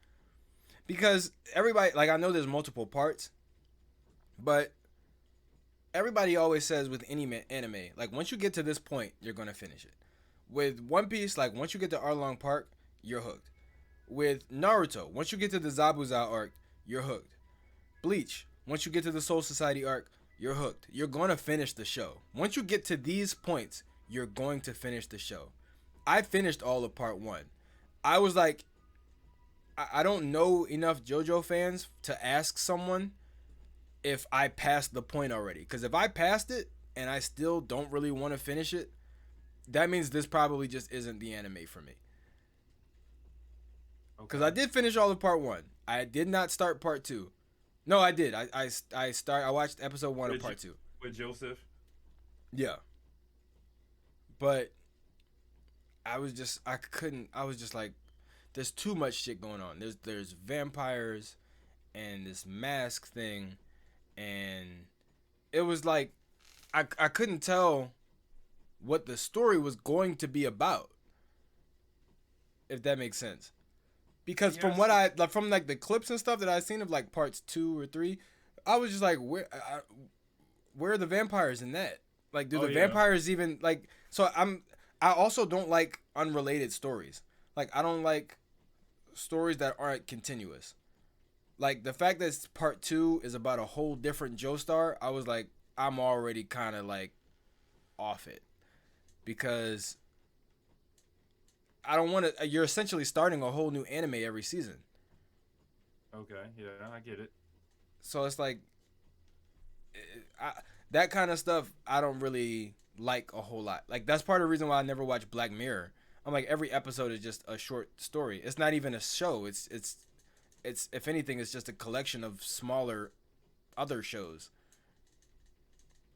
because everybody like I know there's multiple parts, but everybody always says with any anime like once you get to this point you're gonna finish it. With One Piece, like once you get to Arlong Park, you're hooked. With Naruto, once you get to the Zabuza arc, you're hooked. Bleach, once you get to the Soul Society arc, you're hooked. You're going to finish the show. Once you get to these points, you're going to finish the show. I finished all of part one. I was like, I don't know enough JoJo fans to ask someone if I passed the point already. Because if I passed it and I still don't really want to finish it, that means this probably just isn't the anime for me. Because I Okay, did finish all of part one. I did not start part two. No, I did. I watched episode one of with part two. with Joseph. Yeah, but I couldn't. I was just like, there's too much shit going on. There's vampires and this mask thing, and it was like I couldn't tell what the story was going to be about. If that makes sense. Because from Yes, what I like from like the clips and stuff that I seen of like parts 2 or 3, I was just like, where are the vampires in that? Like, do oh the yeah. vampires even like? So I also don't like unrelated stories. Like I don't like stories that aren't continuous. Like the fact that part 2 is about a whole different Joestar, I was like, I'm already kind of like off it because I don't want to. You're essentially starting a whole new anime every season. Okay, yeah, I get it. So it's like I, that kind of stuff I don't really like a whole lot. Like that's part of the reason why I never watch Black Mirror. I'm like every episode is just a short story. It's not even a show. It's if anything it's just a collection of smaller other shows.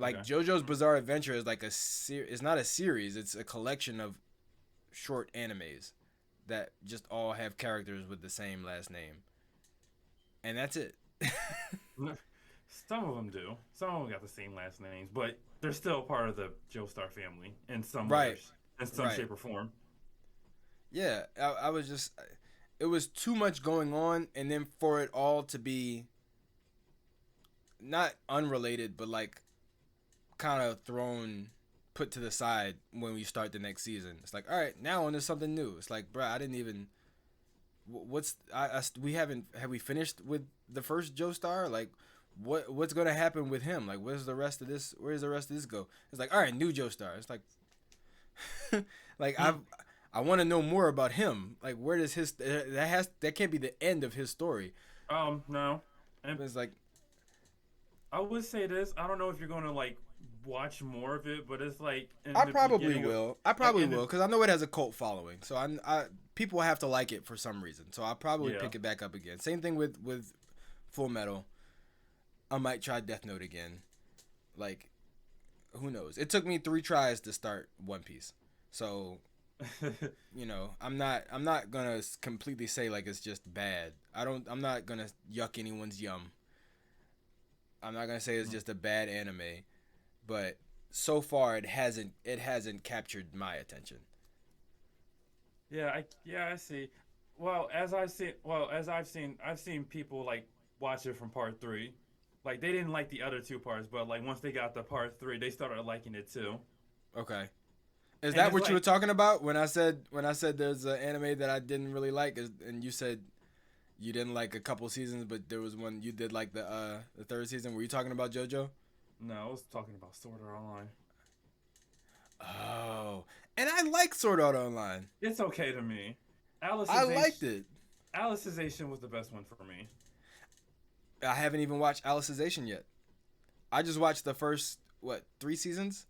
Okay. Like JoJo's Bizarre Adventure is like it's not a series. It's a collection of short animes that just all have characters with the same last name. And that's it. Some of them do. Some of them got the same last names, but they're still part of the Joestar family Right. in some Right. shape or form. Yeah, I was just it was too much going on and then for it all to be not unrelated but like kind of thrown put to the side when we start the next season. It's like, all right, now on to something new. It's like, bruh, I didn't even what's we haven't have we finished with the first Joestar? Like what's going to happen with him? Like where's the rest of this go? It's like, all right, new Joestar. It's like like I want to know more about him. Like, where does that can't be the end of his story. No. And It's like, I would say this. I don't know if you're going to like watch more of it, but it's like in I the probably beginning of will. I like probably in will the because I know it has a cult following. So people have to like it for some reason. So I'll probably yeah. pick it back up again. Same thing with Full Metal. I might try Death Note again. Like, who knows? It took me 3 tries to start One Piece. So, I'm not gonna completely say like it's just bad. I'm not gonna yuck anyone's yum. I'm not gonna say it's just a bad anime, but so far it hasn't captured my attention. I see. As I've seen people like watch it from part three. Like they didn't like the other two parts, but like once they got the part three, they started liking it too. Okay. Is And that it's what you were like, talking about when I said there's an anime that I didn't really like, and you said you didn't like a couple seasons, but there was one you did like the third season. Were you talking about JoJo? no, I was talking about Sword Art Online. Oh, and I like Sword Art Online. It's okay to me. I liked Alicization, it. Alicization was the best one for me. I haven't even watched Alicization yet. I just watched the first 3 seasons.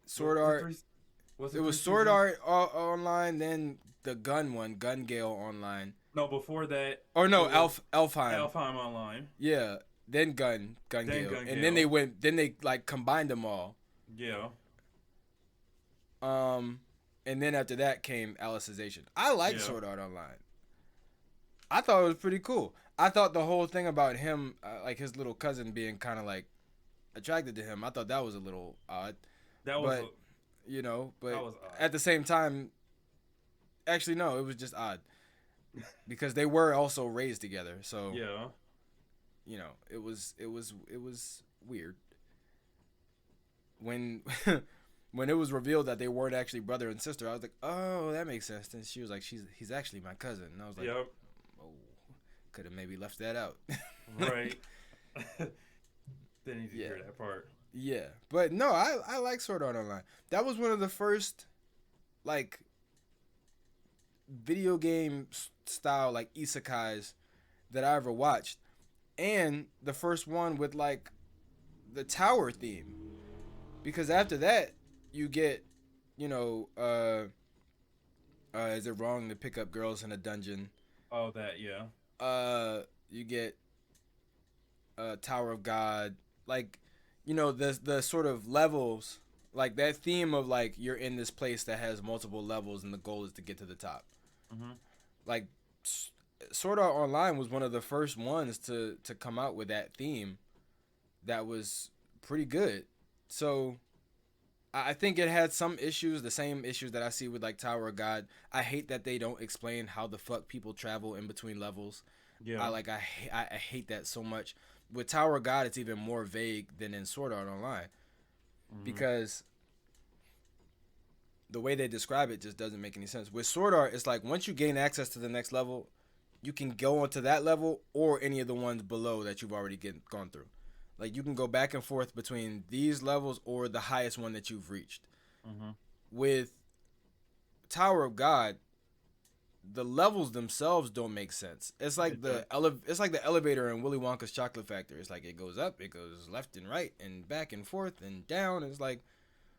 Sword Was it Art. three? Was It it three was Sword seasons? Art Online, then the Gun one, Gun Gale Online. No, before that Or it no, was Elfheim. Alfheim Online, Yeah, then Gun then Gale, Gun and then they Gale. went. Then they like combined them all. Yeah, Um, and then after that came Alicization. I like yeah, Sword Art Online. I thought it was pretty cool. I thought the whole thing about him, like his little cousin being kind of like attracted to him, I thought that was a little odd. that was But that but was odd. at the same time, actually no, it was just odd because they were also raised together. So Yeah, it was weird when when it was revealed that they weren't actually brother and sister. I was like, oh, that makes sense. And she was like, he's actually my cousin. And I was like, yep, oh, could have maybe left that out. right. Didn't need to Yeah, hear that part. yeah, but no, I like Sword Art Online. That was one of the first like video game style like isekais that I ever watched, and the first one with like the tower theme. Because after that, you get, you know, is it wrong to pick up girls in a dungeon? Oh, that yeah, You get Tower of God, like, the sort of levels, like that theme of like you're in this place that has multiple levels and the goal is to get to the top. hmm Like, Sword Art Online was one of the first ones to come out with that theme that was pretty good. So I think it had some issues, the same issues that I see with like Tower of God. I hate that they don't explain how the fuck people travel in between levels. I yeah, like I hate that so much. With Tower of God, it's even more vague than in Sword Art Online hmm because the way they describe it just doesn't make any sense. With Sword Art, it's like once you gain access to the next level, you can go onto that level or any of the ones below that you've already gone through. Like you can go back and forth between these levels or the highest one that you've reached. hmm With Tower of God, the levels themselves don't make sense. It's like it does. it's like the elevator in Willy Wonka's Chocolate Factory. It's like it goes up, it goes left and right and back and forth and down. It's like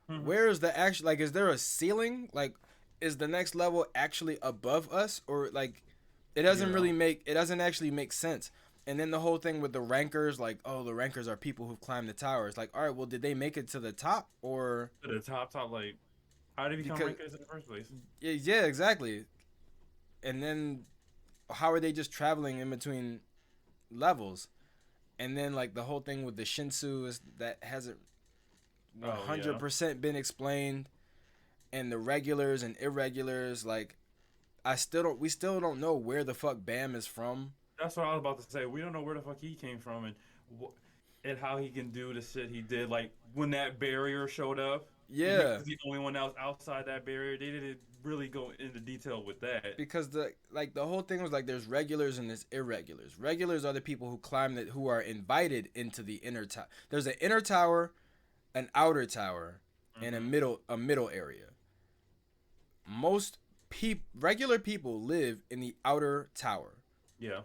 hmm where's the actual, like, is there a ceiling? Like, is the next level actually above us, or like Yeah, it doesn't actually make sense. And then the whole thing with the rankers, like, oh, the rankers are people who've climbed the tower. It's like, all right, well, did they make it to the top, or to the top. Like, how did he become because rankers in the first place? yeah, exactly. And then how are they just traveling in between levels? And then like the whole thing with the Shinsu is that hasn't Oh yeah, 100% been explained, and the regulars and irregulars, like we still don't know where the fuck Bam is from. that's what I was about to say. We don't know where the fuck he came from and how he can do the shit he did. Like when that barrier showed up, and he Yeah, was the only one that was outside that barrier. They didn't really go into detail with that. because the whole thing was like there's regulars and there's irregulars. Regulars are the people who climb it, who are invited into the inner tower. There's an inner tower, an outer tower, and a hmm middle area. Most regular people live in the outer tower, Yeah.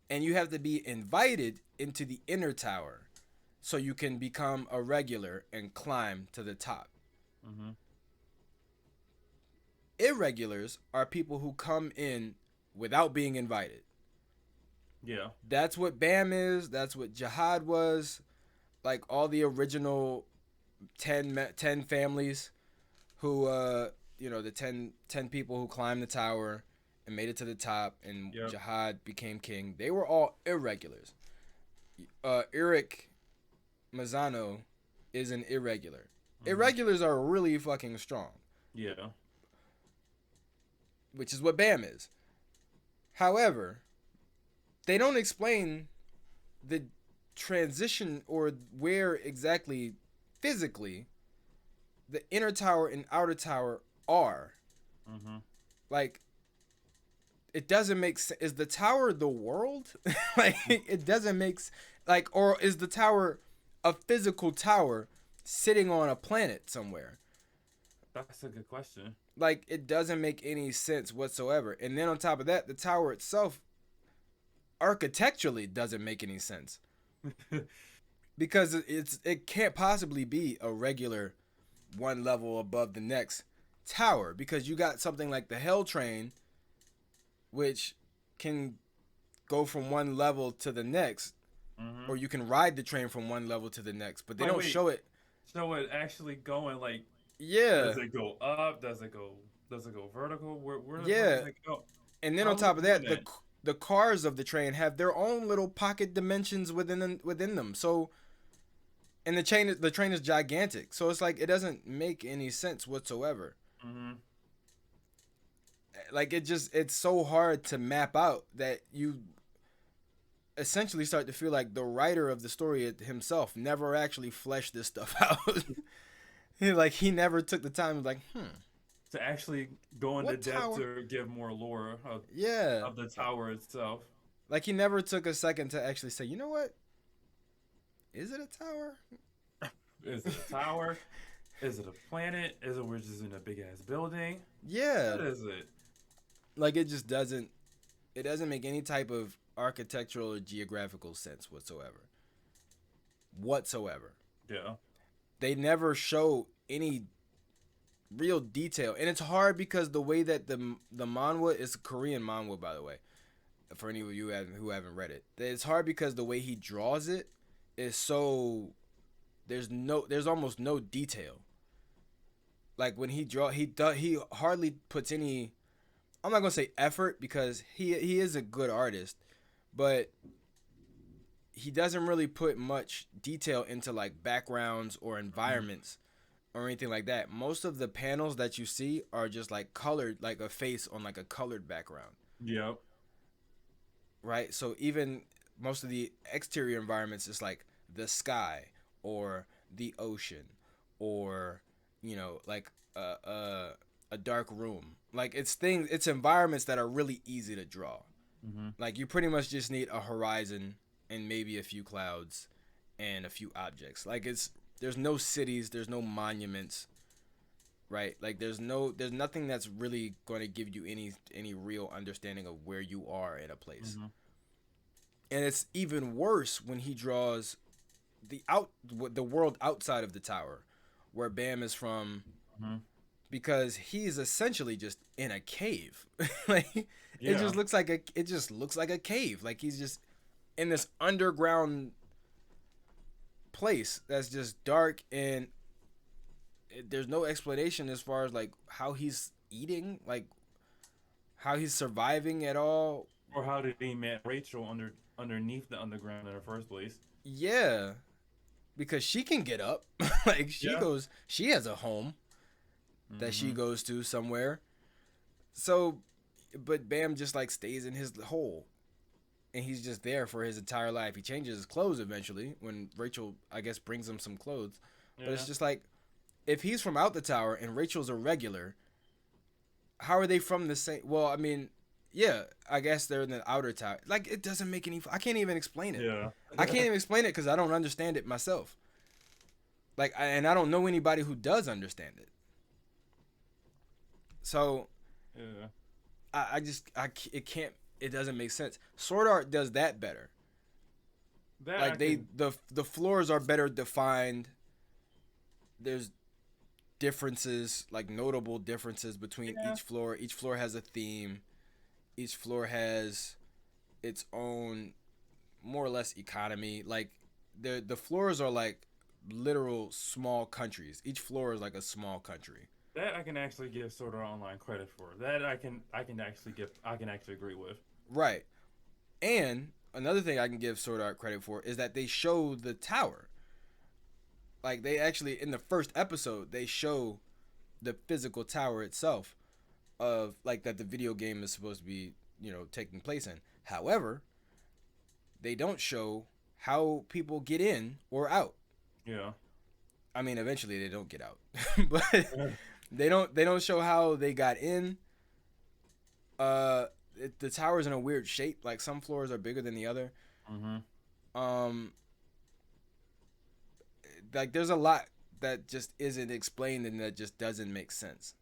and you have to be invited into the inner tower. so you can become a regular and climb to the top. Mhm. Irregulars are people who come in without being invited. Yeah. That's what BAM is. That's what Jihad was. Like all the original 10 families who, the 10 people who climbed the tower and made it to the top, and Yep. Jihad became king. They were all irregulars. Eric Mazzano is an irregular. Mhm. Irregulars are really fucking strong, Yeah. which is what BAM is. However, they don't explain the transition or where exactly physically the inner tower and outer tower are. Mhm. Like, it doesn't make sense. Is the tower the world? Like, it doesn't make like, or is the tower a physical tower sitting on a planet somewhere? That's a good question. Like, it doesn't make any sense whatsoever. And then on top of that, the tower itself architecturally doesn't make any sense because it can't possibly be a regular one level above the next tower, because you got something like the Hell Train, which can go from one level to the next, Mhm. or you can ride the train from one level to the next, but they Wait, don't wait. show it. So it actually going like, Yeah, does it go up? Does it go vertical? Where the fuck yeah. does it go? And then on How's it top of doing that, that? the cars of the train have their own little pocket dimensions within them. So, and the train is gigantic. So it's like it doesn't make any sense whatsoever. Mhm. Like it's so hard to map out that you essentially start to feel like the writer of the story himself never actually fleshed this stuff out. He never took the time to like, To actually go into what depth tower? to give more lore Yeah. of the tower itself. Like he never took a second to actually say, you know what? Is it a tower? Is it a tower? Is it a planet? Is it we're just in a big ass building? Yeah. What is it? Like it doesn't make any type of architectural or geographical sense whatsoever. Whatsoever. Yeah. They never show any real detail. And it's hard because the way that the manhwa is a Korean manhwa, by the way, for any of you who haven't read it. It's hard because the way he draws it is so there's almost no detail. Like when he hardly puts any, I'm not going to say effort because he is a good artist, but he doesn't really put much detail into like backgrounds or Mhm. environments or anything like that. Most of the panels that you see are just like colored, like a face on like a colored background, Yep. right? So even most of the exterior environments is like the sky or the ocean or like a dark room. Like it's environments that are really easy to draw. Mhm. Like you pretty much just need a horizon and maybe a few clouds and a few objects. Like there's no cities, there's no monuments, right? Like there's nothing that's really going to give you any real understanding of where you are in a place. Mhm. And it's even worse when he draws the world outside of the tower, where Bam is from, Mhm. because he's essentially just in a cave. Like Yeah. it just looks like a cave. Like he's just in this underground place that's just dark, and there's no explanation as far as like how he's eating, like how he's surviving at all. Or how did he met Rachel underneath the underground in the first place? Yeah, because she can get up. Like Yeah. she has a home that she Mhm. goes to somewhere. So, but Bam just like stays in his hole, and he's just there for his entire life. He changes his clothes eventually when Rachel, I guess, brings him some clothes. But it's Yeah. just like, if he's from out the tower and Rachel's a regular, how are they from the same? Well, I mean, yeah, I guess they're in the outer tower. Like, it doesn't make any. I can't even explain it. Yeah. I can't even explain it because I don't understand it myself. Like, and I don't know anybody who does understand it. So Yeah. it can't. It doesn't make sense. Sword Art does that better. That I Like can. the floors are better defined. There's differences, like notable differences between Yeah, each floor. Each floor has a theme. Each floor has its own more or less economy. Like the floors are like literal small countries. Each floor is like a small country. that I can actually give Sword Art Online credit for. That I can actually agree with. Right. And another thing I can give Sword Art credit for is that they show the tower. Like they actually in the first episode they show the physical tower itself of like that the video game is supposed to be, taking place in. However, they don't show how people get in or out. Yeah. I mean, eventually they don't get out, but they don't show how they got in. Uh, the tower's in a weird shape. Like some floors are bigger than the other. Mhm. Um, like there's a lot that just isn't explained and that just doesn't make sense.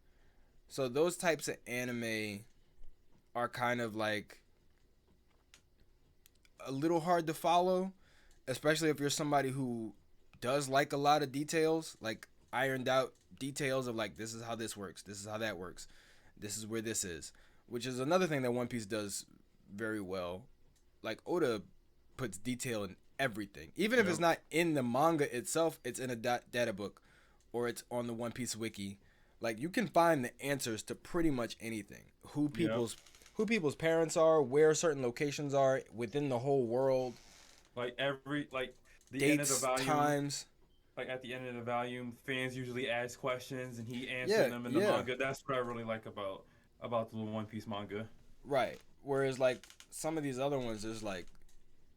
So those types of anime are kind of like a little hard to follow, especially if you're somebody who does like a lot of details, like ironed out details of like this is how this works, this is how that works, this is where this is, which is another thing that One Piece does very well. Like Oda puts detail in everything, even if it's Yep. not in the manga itself. It's in a data book, or it's on the One Piece wiki. Like you can find the answers to pretty much anything. Yep. Who people's parents are, where certain locations are within the whole world, Like every like the end of the dates, volume, times. like at the end of the volume, fans usually ask questions and he answers Yeah, them in the yeah, manga. That's what I really like about the One Piece manga. right. Whereas like some of these other ones, there's like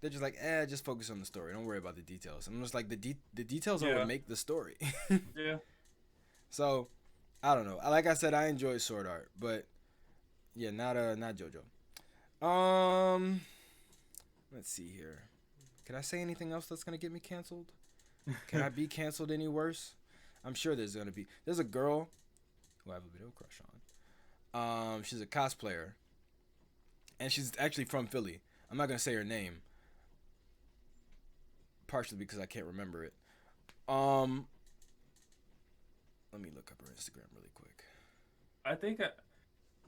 they're just like, just focus on the story. Don't worry about the details. I'm just like the details are what Yeah. make the story. Yeah. So I don't know. Like I said, I enjoy Sword Art, but yeah, not JoJo. Let's see here. Can I say anything else that's gonna get me canceled? Can I be canceled any worse? I'm sure there's gonna be. There's a girl who I have a bit of a crush on. She's a cosplayer, and she's actually from Philly. I'm not gonna say her name, partially because I can't remember it. Um, Let me look up her Instagram really quick. I think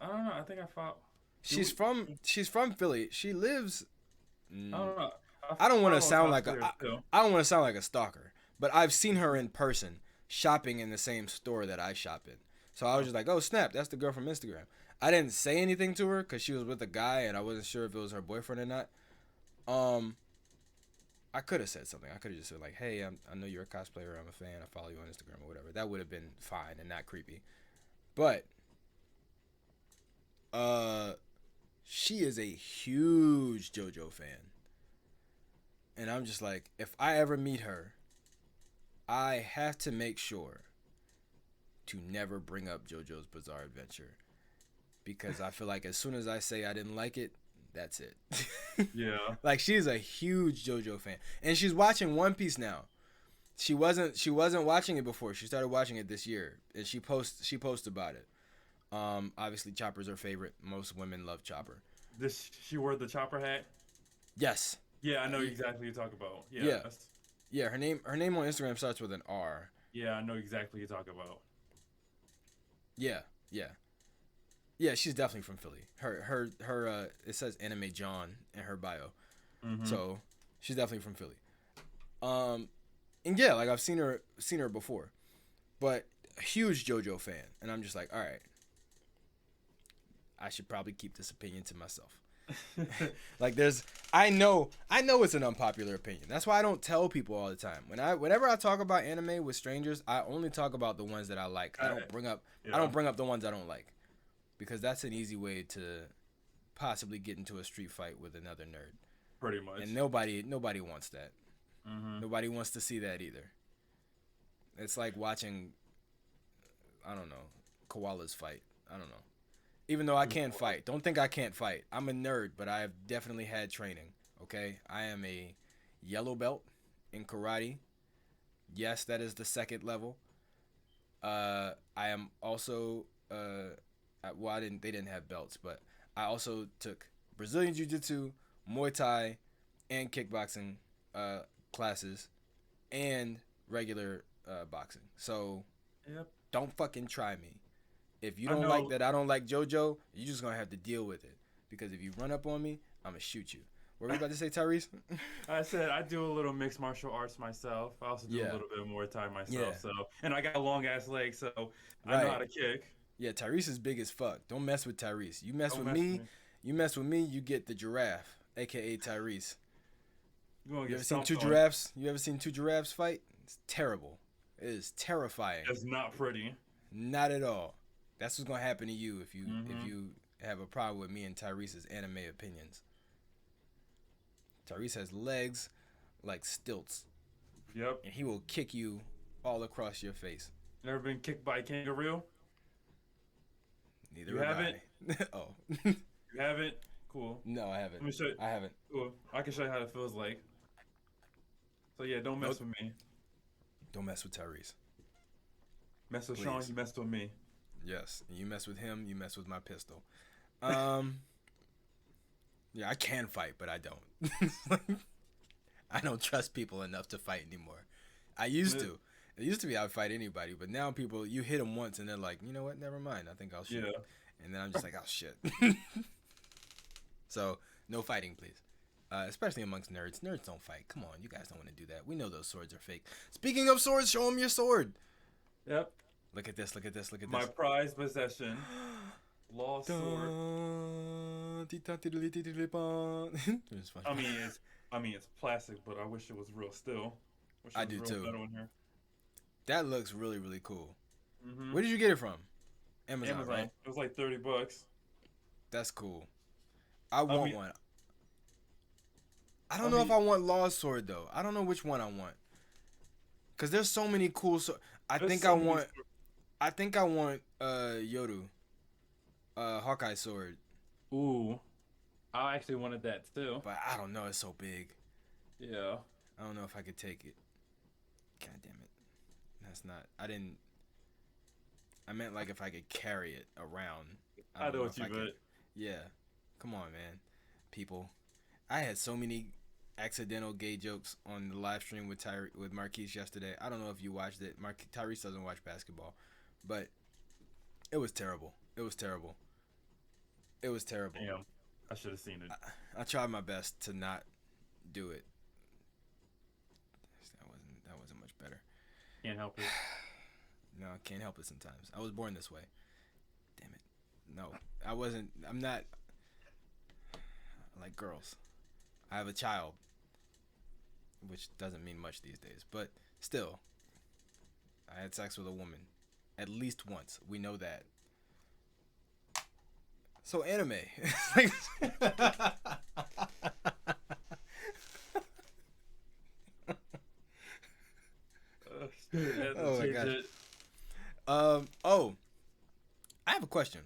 I don't know. I think I found. Do She's from Philly. She lives. I don't know. I I don't want to follow sound like cosplayers too. I don't want to sound like a stalker, but I've seen her in person shopping in the same store that I shop in. So I was just like, "Oh snap, that's the girl from Instagram." I didn't say anything to her because she was with a guy and I wasn't sure if it was her boyfriend or not. Um, I could have said something. I could have just said like, "Hey, I know you're a cosplayer. I'm a fan. I follow you on Instagram or whatever." That would have been fine and not creepy. But uh, she is a huge JoJo fan, and I'm just like, if I ever meet her, I have to make sure to never bring up JoJo's Bizarre Adventure because I feel like as soon as I say I didn't like it, that's it. Yeah. Like she's a huge JoJo fan, and she's watching One Piece now. She wasn't watching it before. She started watching it this year, and she posts about it. Obviously Chopper's her favorite. Most women love Chopper. This she wore the chopper hat. Yes. Yeah, I know exactly what you talk about. Yeah. Yeah. Yeah. Her name on Instagram starts with an R. Yeah, I know exactly what you talk about. Yeah. Yeah. Yeah, she's definitely from Philly. Her it says Anime John in her bio. Mm-hmm. So, she's definitely from Philly. Um and yeah, like I've seen her before. But a huge JoJo fan, and I'm just like, "All right. I should probably keep this opinion to myself." Like I know it's an unpopular opinion. That's why I don't tell people all the time. Whenever I talk about anime with strangers, I only talk about the ones that I like. I don't bring up the ones I don't like because that's an easy way to possibly get into a street fight with another nerd. Pretty much. And nobody wants that. Mm-hmm. Nobody wants to see that either. It's like watching, I don't know, koalas fight. I don't know. Even though I can't fight. Don't think I can't fight. I'm a nerd, but I have definitely had training. Okay? I am a yellow belt in karate. Yes, that is the second level. I am also they didn't have belts, but I also took Brazilian Jiu-Jitsu, Muay Thai, and kickboxing classes and regular boxing. So Yep. don't fucking try me. If you I don't like know. that I don't like JoJo, you're just gonna have to deal with it. Because if you run up on me, I'm gonna shoot you. What were you about to say, Tyrese? I said I do a little mixed martial arts myself. I also do a Yeah. little bit of Muay Thai Yeah. myself. So, and I got long ass legs, so I know how Right. to kick. Yeah, Tyrese is big as fuck. Don't mess with Tyrese. You mess Don't with mess with me, me. you get the giraffe, aka Tyrese. You're gonna You get ever seen stomped two on. giraffes? You ever seen two giraffes fight? It's terrible. It is terrifying. It's not pretty. Not at all. That's what's gonna happen to you if Mm-hmm. you have a problem with me and Tyrese's anime opinions. Tyrese has legs like stilts, Yep. and he will kick you all across your face. Never been kicked by a kangaroo? Neither You have haven't? I. Oh. You haven't? Cool. No, I haven't. Let me show you. I haven't. Cool. I can show you how it feels like. So yeah, don't mess Nope. with me. Don't mess with Tyrese. Mess with Sean, Please. you messed with me. Yes. You mess with him, you mess with my pistol. Um Yeah, I can fight, but I don't. I don't trust people enough to fight anymore. I used to. It used to be I'd fight anybody, but now people, you hit them once and they're like, you know what? Never mind. I think I'll shoot. Yeah. And then I'm just like, oh shit. So no fighting, please. Especially amongst nerds. Nerds don't fight. Come on, you guys don't want to do that. We know those swords are fake. Speaking of swords, show them your sword. Yep. Look at this. Look at this. Look at My this. prized possession. Lost sword. It's funny. I mean it's plastic, but I wish it was real still. Wish it I was do real too. metal in here. That looks really, really cool. Mm-hmm. Where did you get it from? Amazon, right? It was like $30. That's cool. I want mean- one. I don't know if I want Lost Sword though. I don't know which one I want. Cause there's so many cool. I There's think so I many want. I think I want Yoru, Hawkeye sword. Ooh. I actually wanted that too. But I don't know. It's so big. Yeah. I don't know if I could take it. God damn it. That's not. I didn't. I meant like if I could carry it around. I don't know what if you I could- meant. Yeah. Come on, man. People. I had so many accidental gay jokes on the live stream with with Marquise yesterday. I don't know if you watched it. Tyrese doesn't watch basketball, but it was terrible. It was terrible. It was terrible. Damn. I should have seen it. I tried my best to not do it. That wasn't much better. Can't help it. No, I can't help it sometimes. I was born this way. Damn it. No, I wasn't. I'm not like girls. I have a child, which doesn't mean much these days, but still, I had sex with a woman at least once. We know that. So anime. Oh my gosh. Oh, I have a question.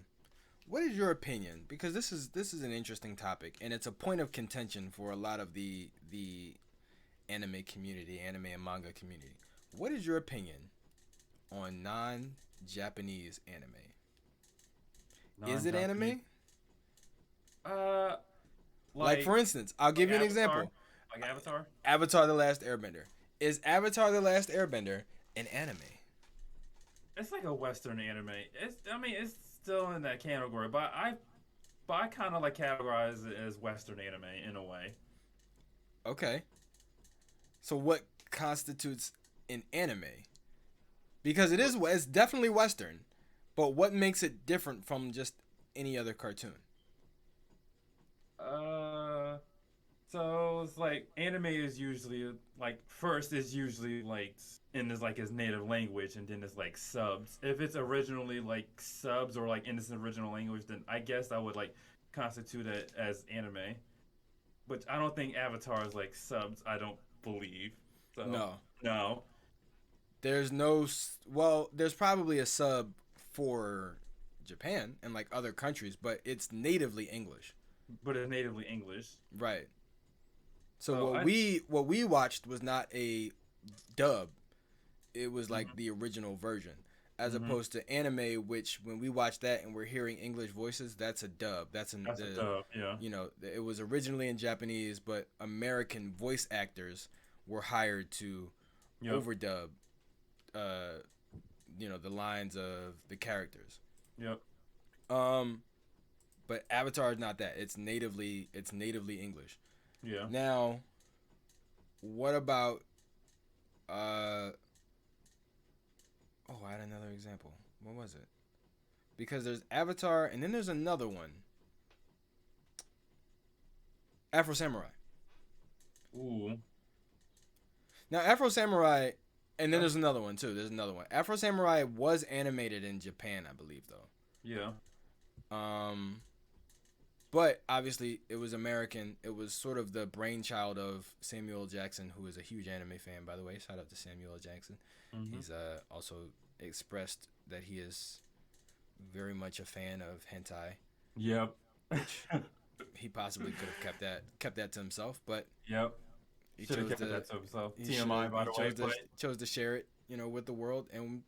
What is your opinion? Because this is an interesting topic, and it's a point of contention for a lot of the anime community, anime and manga community. What is your opinion on non-Japanese anime? Is it anime? Like for instance, I'll give you an example. Like Avatar? Avatar: The Last Airbender. Is Avatar: The Last Airbender an anime? It's like a Western anime. It's still in that category, but I kind of like categorize it as Western anime in a way. Okay. So what constitutes an anime? Because it's definitely Western, but what makes it different from just any other cartoon? So it's like anime is usually like first is usually like in his native language, and then it's like subs. If it's originally like subs or like in its original language, then I guess I would like constitute it as anime. But I don't think Avatar is like subs. I don't believe. So, no. There's no. Well, there's probably a sub for Japan and like other countries, but it's natively English. But it's natively English. Right. So what we watched was not a dub. It was like the original version. as Mhm. opposed to anime, which when we watch that and we're hearing English voices, that's a dub. That's an That's a dub. Yeah. it was originally in Japanese, but American voice actors were hired to Yep. overdub, uh, the lines of the characters. Yep. Um, but Avatar is not that. It's natively English. Yeah. Now, what about uh? Oh, I had another example. What was it? Because there's Avatar, and then there's another one, Afro Samurai. Ooh. Now, Afro Samurai, and then Yeah. there's another one too. There's another one. Afro Samurai was animated in Japan, I believe, though. Yeah. Um, but obviously it was American. It was sort of the brainchild of Samuel L. Jackson, who is a huge anime fan, by the way. Shout out to Samuel L. Jackson. Mhm. He's also expressed that he is very much a fan of hentai, Yep. which he possibly could have kept that to himself, but Yep. he Should have chose kept to that to himself. he TMI, should by he the way, chose to but chose to share it, with the world, and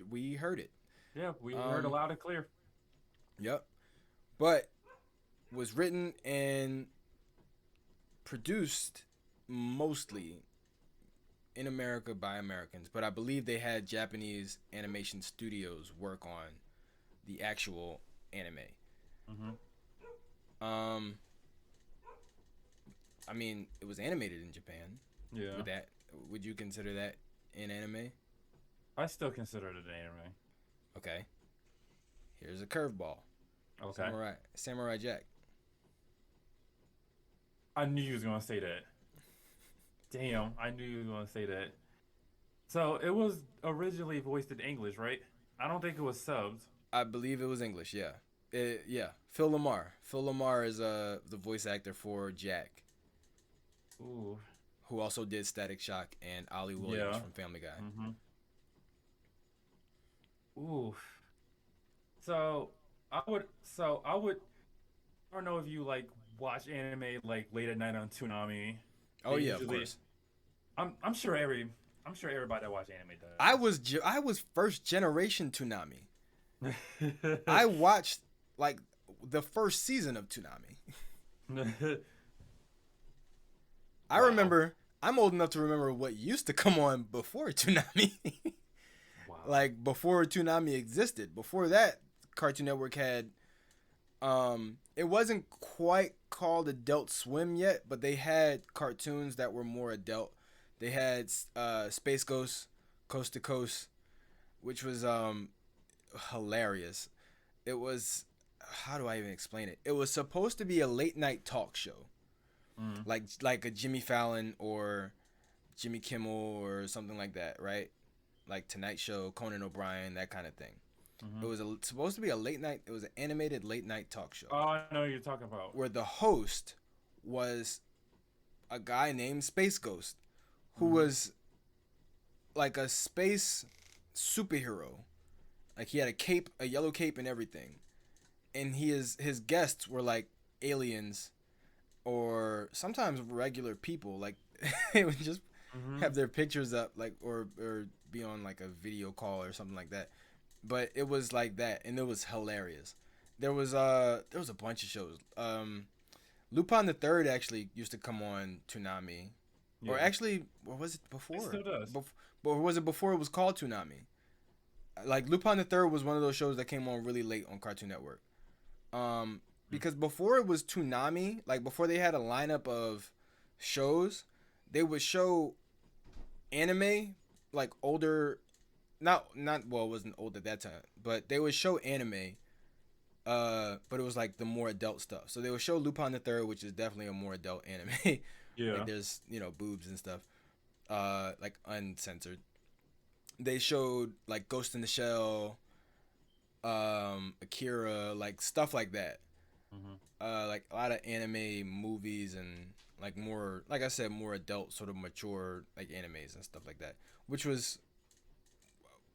we heard it. yeah, we heard Um, loud and clear. yep. But was written and produced mostly in America by Americans, but I believe they had Japanese animation studios work on the actual anime. Mhm. Um, I mean, it was animated in Japan. Yeah. Would you consider that in anime? I still consider it an anime. Okay. Here's a curveball. Okay. Samurai Jack. I knew you was gonna say that. Damn, I knew you was gonna say that. So it was originally voiced in English, right? I don't think it was subbed. I believe it was English. Yeah. Yeah. Phil Lamar. Phil Lamar is the voice actor for Jack, Ooh. who also did Static Shock and Ollie Williams Yeah. from Family Guy. Mhm. Ooh. So I would. So I would. I don't know if you like watch anime like late at night on Toonami. Oh They yeah, of usually. course. I'm sure I'm sure everybody that watch anime I was first generation Toonami. does. I watched like the first season of Toonami. I Wow. remember. I'm old enough to remember what used to come on before Toonami. Wow. Like before Toonami existed. Before that, Cartoon Network had it wasn't quite called Adult Swim yet, but they had cartoons that were more adult. They had Space Ghost, Coast to Coast, which was hilarious. It was, how do I even explain it? It was supposed to be a late night talk show, Mm. like a Jimmy Fallon or Jimmy Kimmel or something like that, right? Like Tonight Show, Conan O'Brien, that kind of thing. It Mhm. was supposed to be a late night. It was an animated late night talk show Oh, I know what you're talking about. where the host was a guy named Space Ghost, who Mhm. was like a space superhero. Like he had a cape, a yellow cape, and everything. And his guests were like aliens or sometimes regular people. Like they would just Mhm. have their pictures up, like or be on like a video call or something like that. But it was like that, and it was hilarious. There was a bunch of shows. Lupin the Third actually used to come on Toonami, or Yeah. actually, or was it It before? still does. But was it before it was called Toonami? Like Lupin the Third was one of those shows that came on really late on Cartoon Network. Mm. Because before it was Toonami, like before they had a lineup of shows, they would show anime, like older, not well, it wasn't old at that time, but they would show anime. But it was like the more adult stuff. So they would show Lupin the Third, which is definitely a more adult anime. Like Yeah. there's boobs and stuff, like uncensored. They showed like Ghost in the Shell, Akira, like stuff like that. Mhm. Like a lot of anime movies and like more, like I said, more adult, sort of mature like animes and stuff like that, which was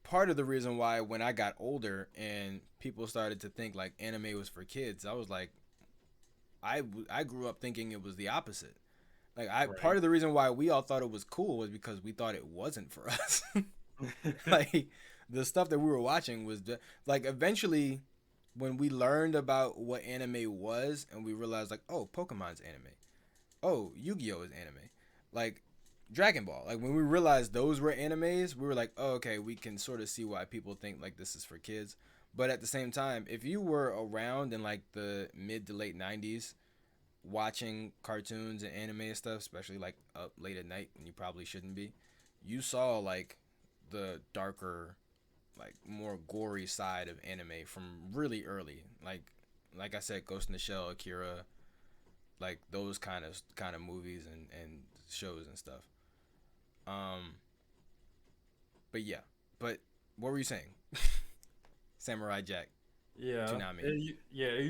part of the reason why when I got older and people started to think like anime was for kids, I was like, I grew up thinking it was the opposite. Like part Right. of the reason why we all thought it was cool was because we thought it wasn't for us. like the stuff that we were watching was like eventually when we learned about what anime was and we realized like, oh, Pokemon's anime. Oh, Yu-Gi-Oh is anime. Like Dragon Ball. Like when we realized those were animes, we were like, oh, okay, we can sort of see why people think like this is for kids. But at the same time, if you were around in like the mid to late 90s watching cartoons and anime and stuff, especially like up late at night when you probably shouldn't be, you saw like the darker, like more gory side of anime from really early. Like I said, Ghost in the Shell, Akira, like those kind of movies and shows and stuff. Um, but yeah, but what were you saying? Samurai Jack, Yeah, Toonami. yeah. It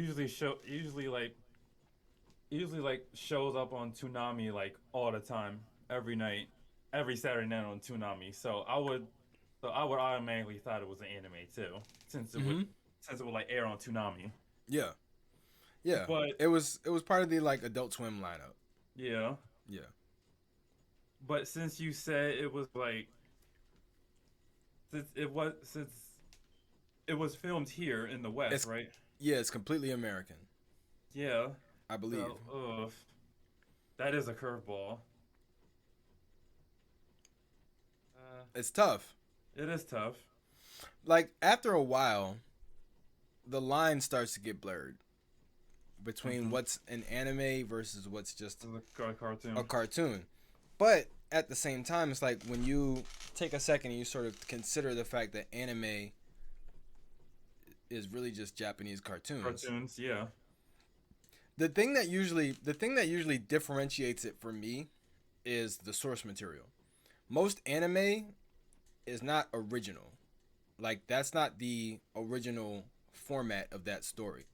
usually like shows up on Toonami like all the time, every night, every Saturday night on Toonami. So I would automatically thought it was an anime too, since it would Mm-hmm. since it would like air on Toonami. Yeah, yeah. But It was part of the like Adult Swim lineup. yeah, Yeah, but since you said it was like since it was filmed here in the West, it's right? yeah, it's completely American, Yeah. I believe. So, that is a curveball. Uh, It's tough. it is tough. Like after a while, the line starts to get blurred between Mm-hmm. what's an anime versus what's just It's a a cartoon. cartoon. But at the same time, it's like when you take a second and you sort of consider the fact that anime is really just Japanese cartoons. Cartoons, yeah. The thing that usually differentiates it for me is the source material. Most anime is not original. Like that's not the original format of that story.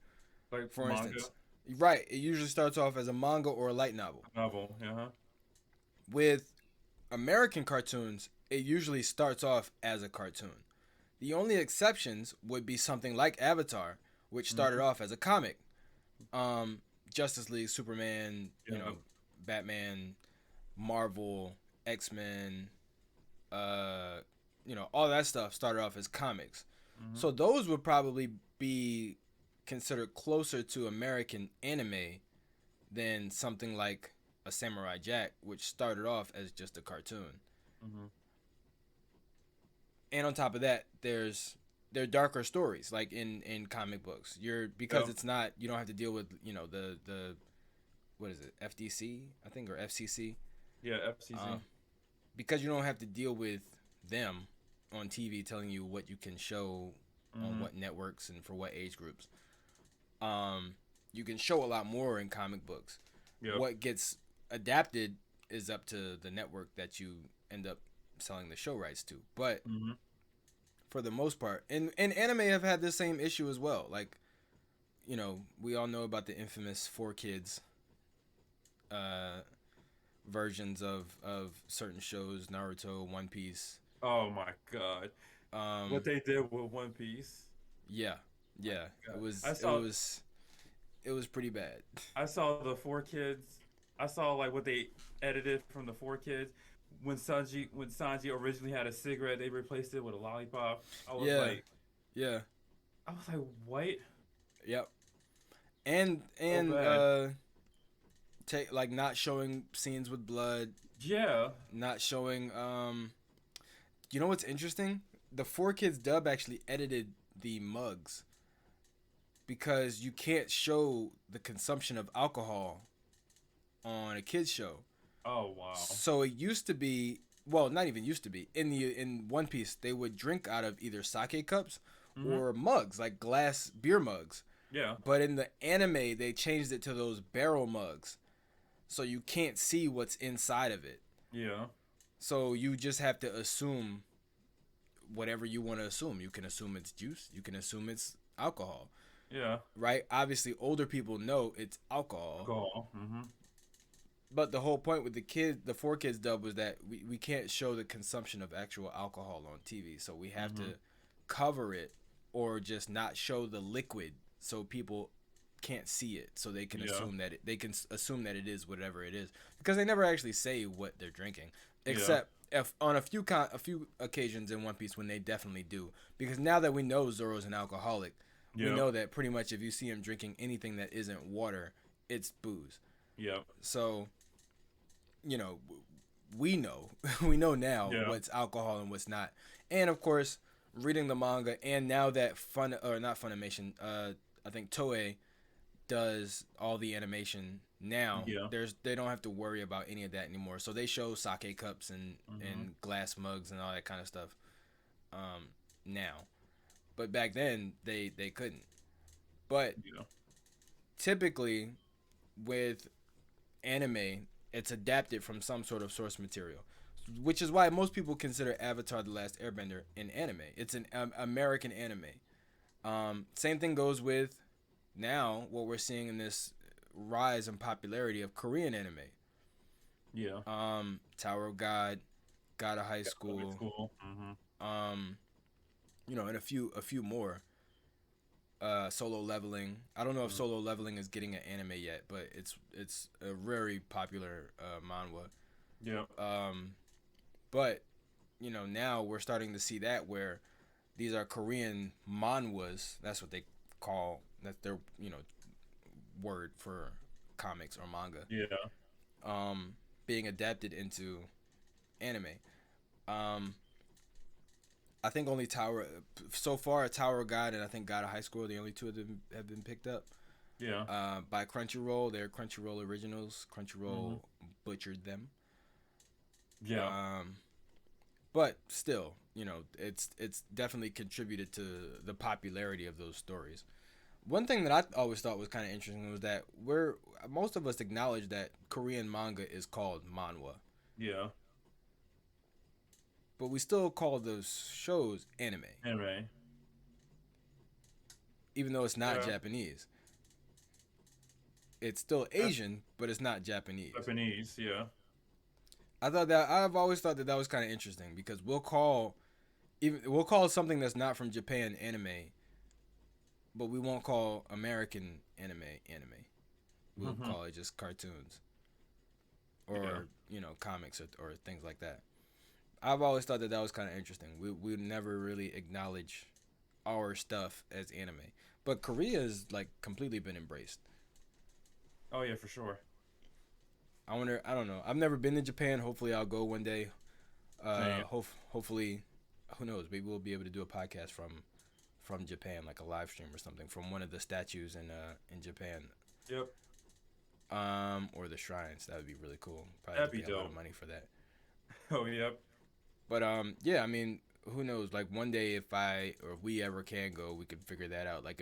Like For manga, instance, right, it usually starts off as a manga or a light novel. novel, yeah. With American cartoons, it usually starts off as a cartoon. The only exceptions would be something like Avatar, which started Mm-hmm. off as a comic. Um, Justice League, Superman, Yeah. Batman, Marvel, X Men, all that stuff started off as comics. Mm-hmm. So those would probably be considered closer to American anime than something like a Samurai Jack, which started off as just a cartoon. Mm-hmm. And on top of that, there are darker stories like in comic books. Because Yeah. it's not you don't have to deal with the what is it, FDC I think, or FCC. Yeah, FCC. Uh, because you don't have to deal with them on TV telling you what you can show on Mm-hmm. what networks and for what age groups. You can show a lot more in comic books. Yep. What gets adapted is up to the network that you end up selling the show rights to. But Mm-hmm. for the most part, and anime have had this same issue as well. Like, we all know about the infamous 4Kids uh, versions of certain shows, Naruto, One Piece. Oh my God. What Um, they did with One Piece. yeah, My yeah, it God. was I it saw was it was pretty bad. I saw the Four Kids. I saw like what they edited from the Four Kids. When Sanji originally had a cigarette, they replaced it with a lollipop. I was Yeah, like, yeah, I was like, what? yep. And So and bad. take like not showing scenes with blood, Yeah. not showing. You know what's interesting? The 4Kids dub actually edited the mugs because you can't show the consumption of alcohol on a kids show. Oh wow. So it used to be, well, not even used to be. In One Piece, they would drink out of either sake cups Mm-hmm. or mugs, like glass beer mugs. Yeah. But in the anime, they changed it to those barrel mugs, so you can't see what's inside of it. Yeah. So you just have to assume whatever you want to assume. You can assume it's juice. You can assume it's alcohol, Yeah. right? Obviously, older people know it's alcohol. Alcohol. Mm-hmm. But the whole point with the 4Kids dub was that we can't show the consumption of actual alcohol on TV. So we have Mm-hmm. to cover it or just not show the liquid so people can't see it. So they can Yeah. assume that it is whatever it is, because they never actually say what they're drinking. Yeah. Except if on a few occasions in One Piece when they definitely do, because now that we know Zoro's an alcoholic, we Yep. know that pretty much if you see him drinking anything that isn't water, it's booze. Yep. So, you know, we know we know now Yeah. what's alcohol and what's not. And of course, reading the manga and now that Fun or not Funimation, I think Toei does all the animation now. Yeah. They don't have to worry about any of that anymore. So they show sake cups Mhm. and glass mugs and all that kind of stuff now. But back then they couldn't. But Yeah. typically with anime, it's adapted from some sort of source material, which is why most people consider Avatar: The Last Airbender an anime. It's an American anime. Same thing goes with now what we're seeing in this rise in popularity of Korean anime. Yeah. Tower of God, God of High High School, school. Mhm. um, and a few more. Solo Leveling. I don't know if Mhm. Solo Leveling is getting an anime yet, but it's a very popular manhwa. Yep. But now we're starting to see that where these are Korean manhwas. That's what they call. That's their word for comics or manga. Yeah. Um, being adapted into anime. Um, I think only Tower so far Tower of God and I think God of High School are the only two of them have been picked up. Yeah. By Crunchyroll. They're Crunchyroll originals. Crunchyroll Mhm. butchered them. Yeah. Um, but still, it's definitely contributed to the popularity of those stories. One thing that I always thought was kind of interesting was that most of us acknowledge that Korean manga is called manhwa, Yeah. but we still call those shows anime, Anyway. even though it's not Yeah. Japanese. It's still That's Asian, but it's not Japanese. Japanese. Yeah. I've always thought that was kind of interesting because we'll call something that's not from Japan anime, but we won't call American anime. We'll Mhm. call it just cartoons Yeah. or comics or things like that. I've always thought that was kind of interesting. We never really acknowledge our stuff as anime, but Korea has like completely been embraced. Oh yeah, for sure. I wonder. I don't know. I've never been to Japan. Hopefully, I'll go one day. Same. Hopefully, who knows? Maybe we'll be able to do a podcast from Japan, like a live stream or something from one of the statues in Japan. Yep. Or the shrines. That would be really cool. Probably have That'd to be pay a lot of dope. money for that. Oh yep. But yeah. I mean, who knows? Like one day, if we ever can go, we can figure that out. Like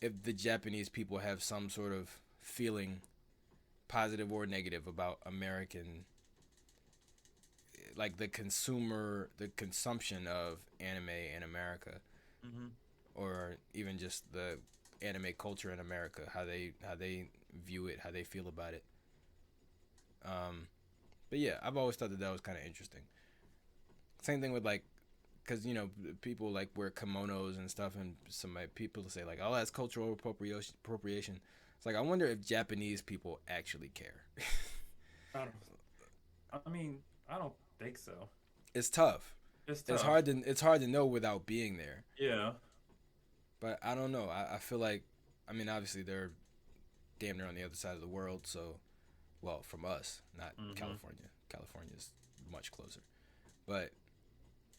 if the Japanese people have some sort of feeling, positive or negative, about American, like the consumption of anime in America, Mhm. or even just the anime culture in America, how they view it, how they feel about it. Um, but yeah, I've always thought that was kind of interesting. Same thing with like, because people like wear kimonos and stuff, and some people say like, oh, that's cultural appropriation. It's like I wonder if Japanese people actually care. I don't. I mean, I don't think so. It's tough. It's tough. It's hard to know without being there. Yeah. But I don't know. I feel like, I mean, obviously they're damn near on the other side of the world. So, well, from us, not Mhm. California. California's much closer. But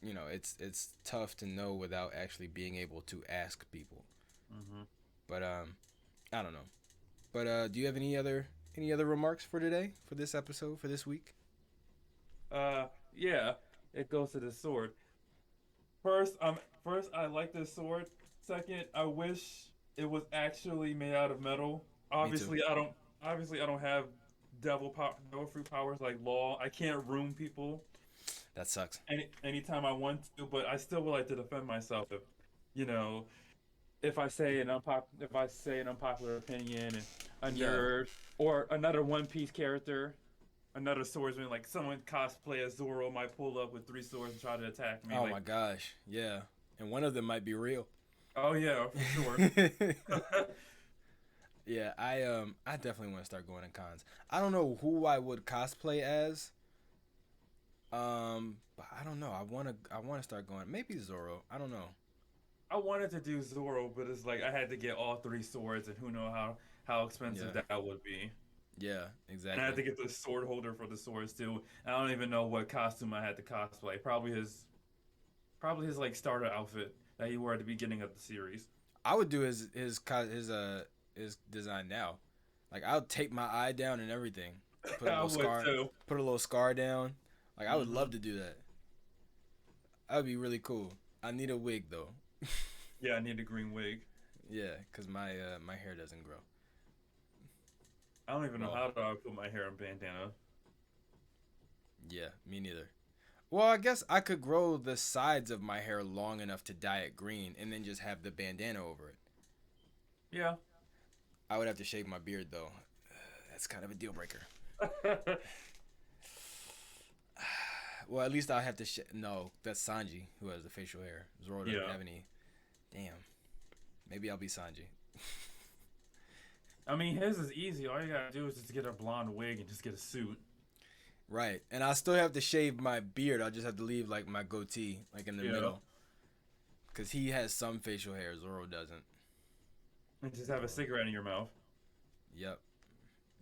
it's tough to know without actually being able to ask people. Mhm. But I don't know. But do you have any other remarks for today, for this episode, for this week? Yeah. It goes to the sword. First I like this sword. Second, I wish it was actually made out of metal. Me too. Obviously I don't have devil fruit powers like Law. I can't room people That sucks. anytime I want to, but I still would like to defend myself if you know, if I say an unpopular opinion and a Yeah. nerd or another One Piece character, another swordsman, like someone cosplay as Zoro might pull up with three swords and try to attack me. Oh Like, my gosh. Yeah. And one of them might be real. oh yeah, for sure. Yeah, I definitely want to start going to cons. I don't know who I would cosplay as. But I don't know. I wanna start going. Maybe Zoro. I don't know. I wanted to do Zoro, but it's like I had to get all three swords, and who know how expensive Yeah. that would be. Yeah. And I had Exactly. to get the sword holder for the swords too. I don't even know what costume I had to cosplay. Probably his like starter outfit that he wore at the beginning of the series. I would do his design now. Like I'll tape my eye down and everything. Put a I little would scar. too. Put a little scar down. Like I would Hmm. love to do that. That would be really cool. I need a wig though. Yeah, I need a green wig. Yeah, cause my hair doesn't grow. I don't even know Well, how do I put my hair in bandana. yeah, me neither. Well, I guess I could grow the sides of my hair long enough to dye it green and then just have the bandana over it. Yeah. I would have to shave my beard though. That's kind of a deal breaker. Well, at least I'll have to. No, that's Sanji who has the facial hair. Zoro doesn't Yeah. have any. Damn. Maybe I'll be Sanji. I mean, his is easy. All you gotta do is just get a blonde wig and just get a suit. Right, and I'll still have to shave my beard. I'll just have to leave like my goatee like in the Yeah. middle, cause he has some facial hair. Zoro doesn't. And just have a Zoro. cigarette in your mouth. Yep.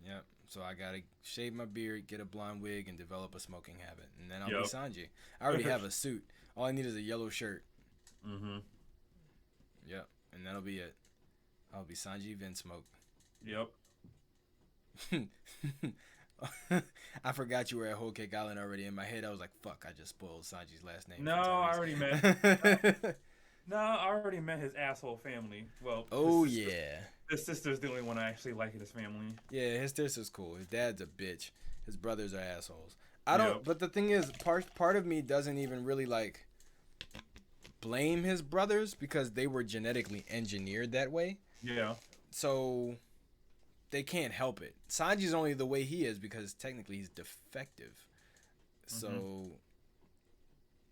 Yep. So I gotta shave my beard, get a blonde wig, and develop a smoking habit, and then I'll be Yep. Sanji. I already have a suit. All I need is a yellow shirt. Mm-hmm. Yep, and that'll be it. I'll be Sanji Vinsmoke. Yep. I forgot you were at Whole Cake Island already. In my head, I was like, "Fuck!" I just spoiled Sanji's last name. No, For I already met. Tyrese. No, I already met his asshole family. Well, Oh yeah, his sister's the only one I actually like in his family. yeah. His sister's cool. His dad's a bitch. His brothers are assholes. I don't. Yep. But the thing is, part of me doesn't even really like blame his brothers because they were genetically engineered that way. Yeah. So they can't help it. Sanji's only the way he is because technically he's defective. So Mm-hmm.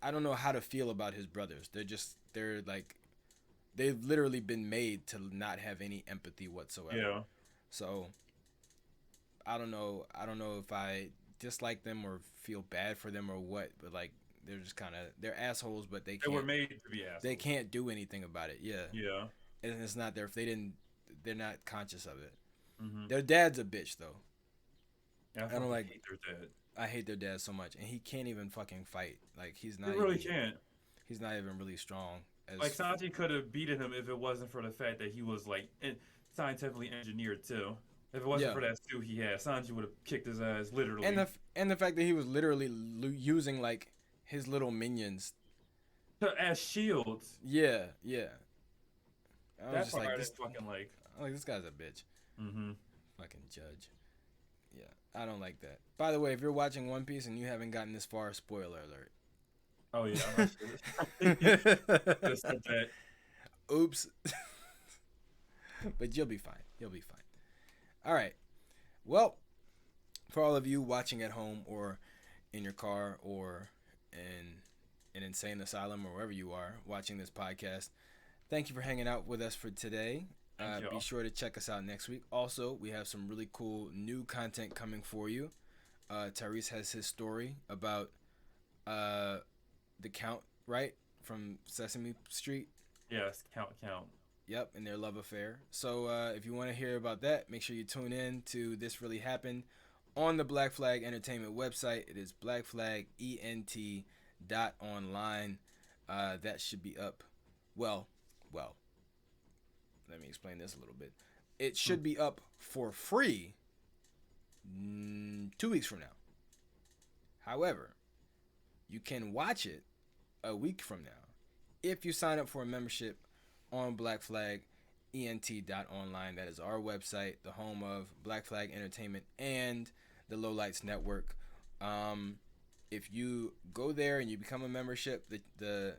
I don't know how to feel about his brothers. They're like they've literally been made to not have any empathy whatsoever. Yeah. So I don't know. I don't know if I dislike them or feel bad for them or what, but like they're just kind of they're assholes, but They were made to be they assholes. can't do anything about it. Yeah, Yeah. and it's not their if they didn't they're not conscious of it. Mm-hmm. Their dad's a bitch though. Yeah, I I don't fucking like. hate their dad. I hate their dad so much, and he can't even fucking fight. Like They really can't. he's not even really strong. Like Sanji could have beaten him if it wasn't for the fact that he was like scientifically engineered too. If it wasn't Yeah, for that suit he had, Sanji would have kicked his ass and literally. the fact that he was literally using like his little minions. As shields. Yeah, yeah. I was That just like part this. is fucking like. I'm like this guy's a bitch. Mm-hmm. Fucking judge. Yeah, I don't like that. By the way, if you're watching One Piece and you haven't gotten this far, spoiler alert. Oh yeah, I'm not sure. Just said that. Oops. But you'll be fine. You'll be fine. All right. Well, for all of you watching at home or in your car or in an insane asylum or wherever you are watching this podcast, thank you for hanging out with us for today. Thank Be y'all. sure to check us out next week. Also, we have some really cool new content coming for you. Tyrese has his story about the Count, right? From Sesame Street. Yes, count. Yep, and their love affair. So if you want to hear about that, make sure you tune in to This Really Happened on the Black Flag Entertainment website. It is blackflagent.online. That should be up. Well, let me explain this a little bit. It should be up for free 2 weeks from now. However, you can watch it a week from now if you sign up for a membership on blackflagent.online. That is our website, the home of Black Flag Entertainment and the Lowlights Network. If you go there and you become a membership, the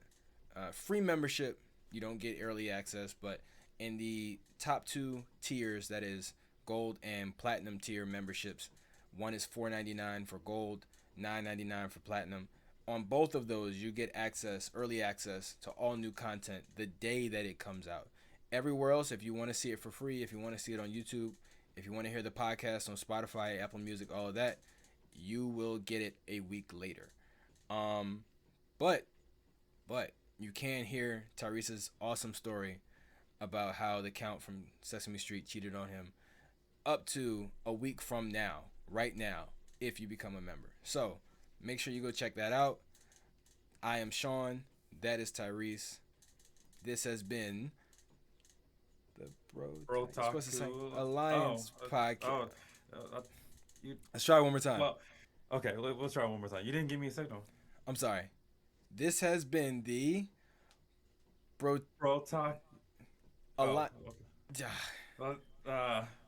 free membership, you don't get early access, but in the top two tiers, that is gold and platinum tier memberships, one is $4.99 for gold, $9.99 for platinum. On both of those, you get early access to all new content the day that it comes out. Everywhere else, if you want to see it for free, if you want to see it on YouTube, if you want to hear the podcast on Spotify, Apple Music, all of that, you will get it a week later. Um, but you can hear Tyrese's awesome story about how the Count from Sesame Street cheated on him up to a week from now, right now, if you become a member. So make sure you go check that out. I am Sean. That is Tyrese. This has been the BrOtaku. supposed to say Alliance podcast. Oh, you, Let's try it one more time. well, okay, let's try it one more time. You didn't give me a signal. I'm sorry. This has been the BrOtaku. Alliance.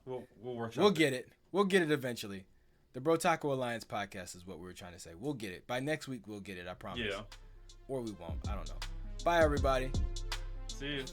We'll workshop. We'll get it. We'll get it eventually. The BrOtaku Alliance podcast is what we were trying to say. We'll get it. By next week, we'll get it. I promise. Yeah. Or we won't. I don't know. Bye, everybody. See you.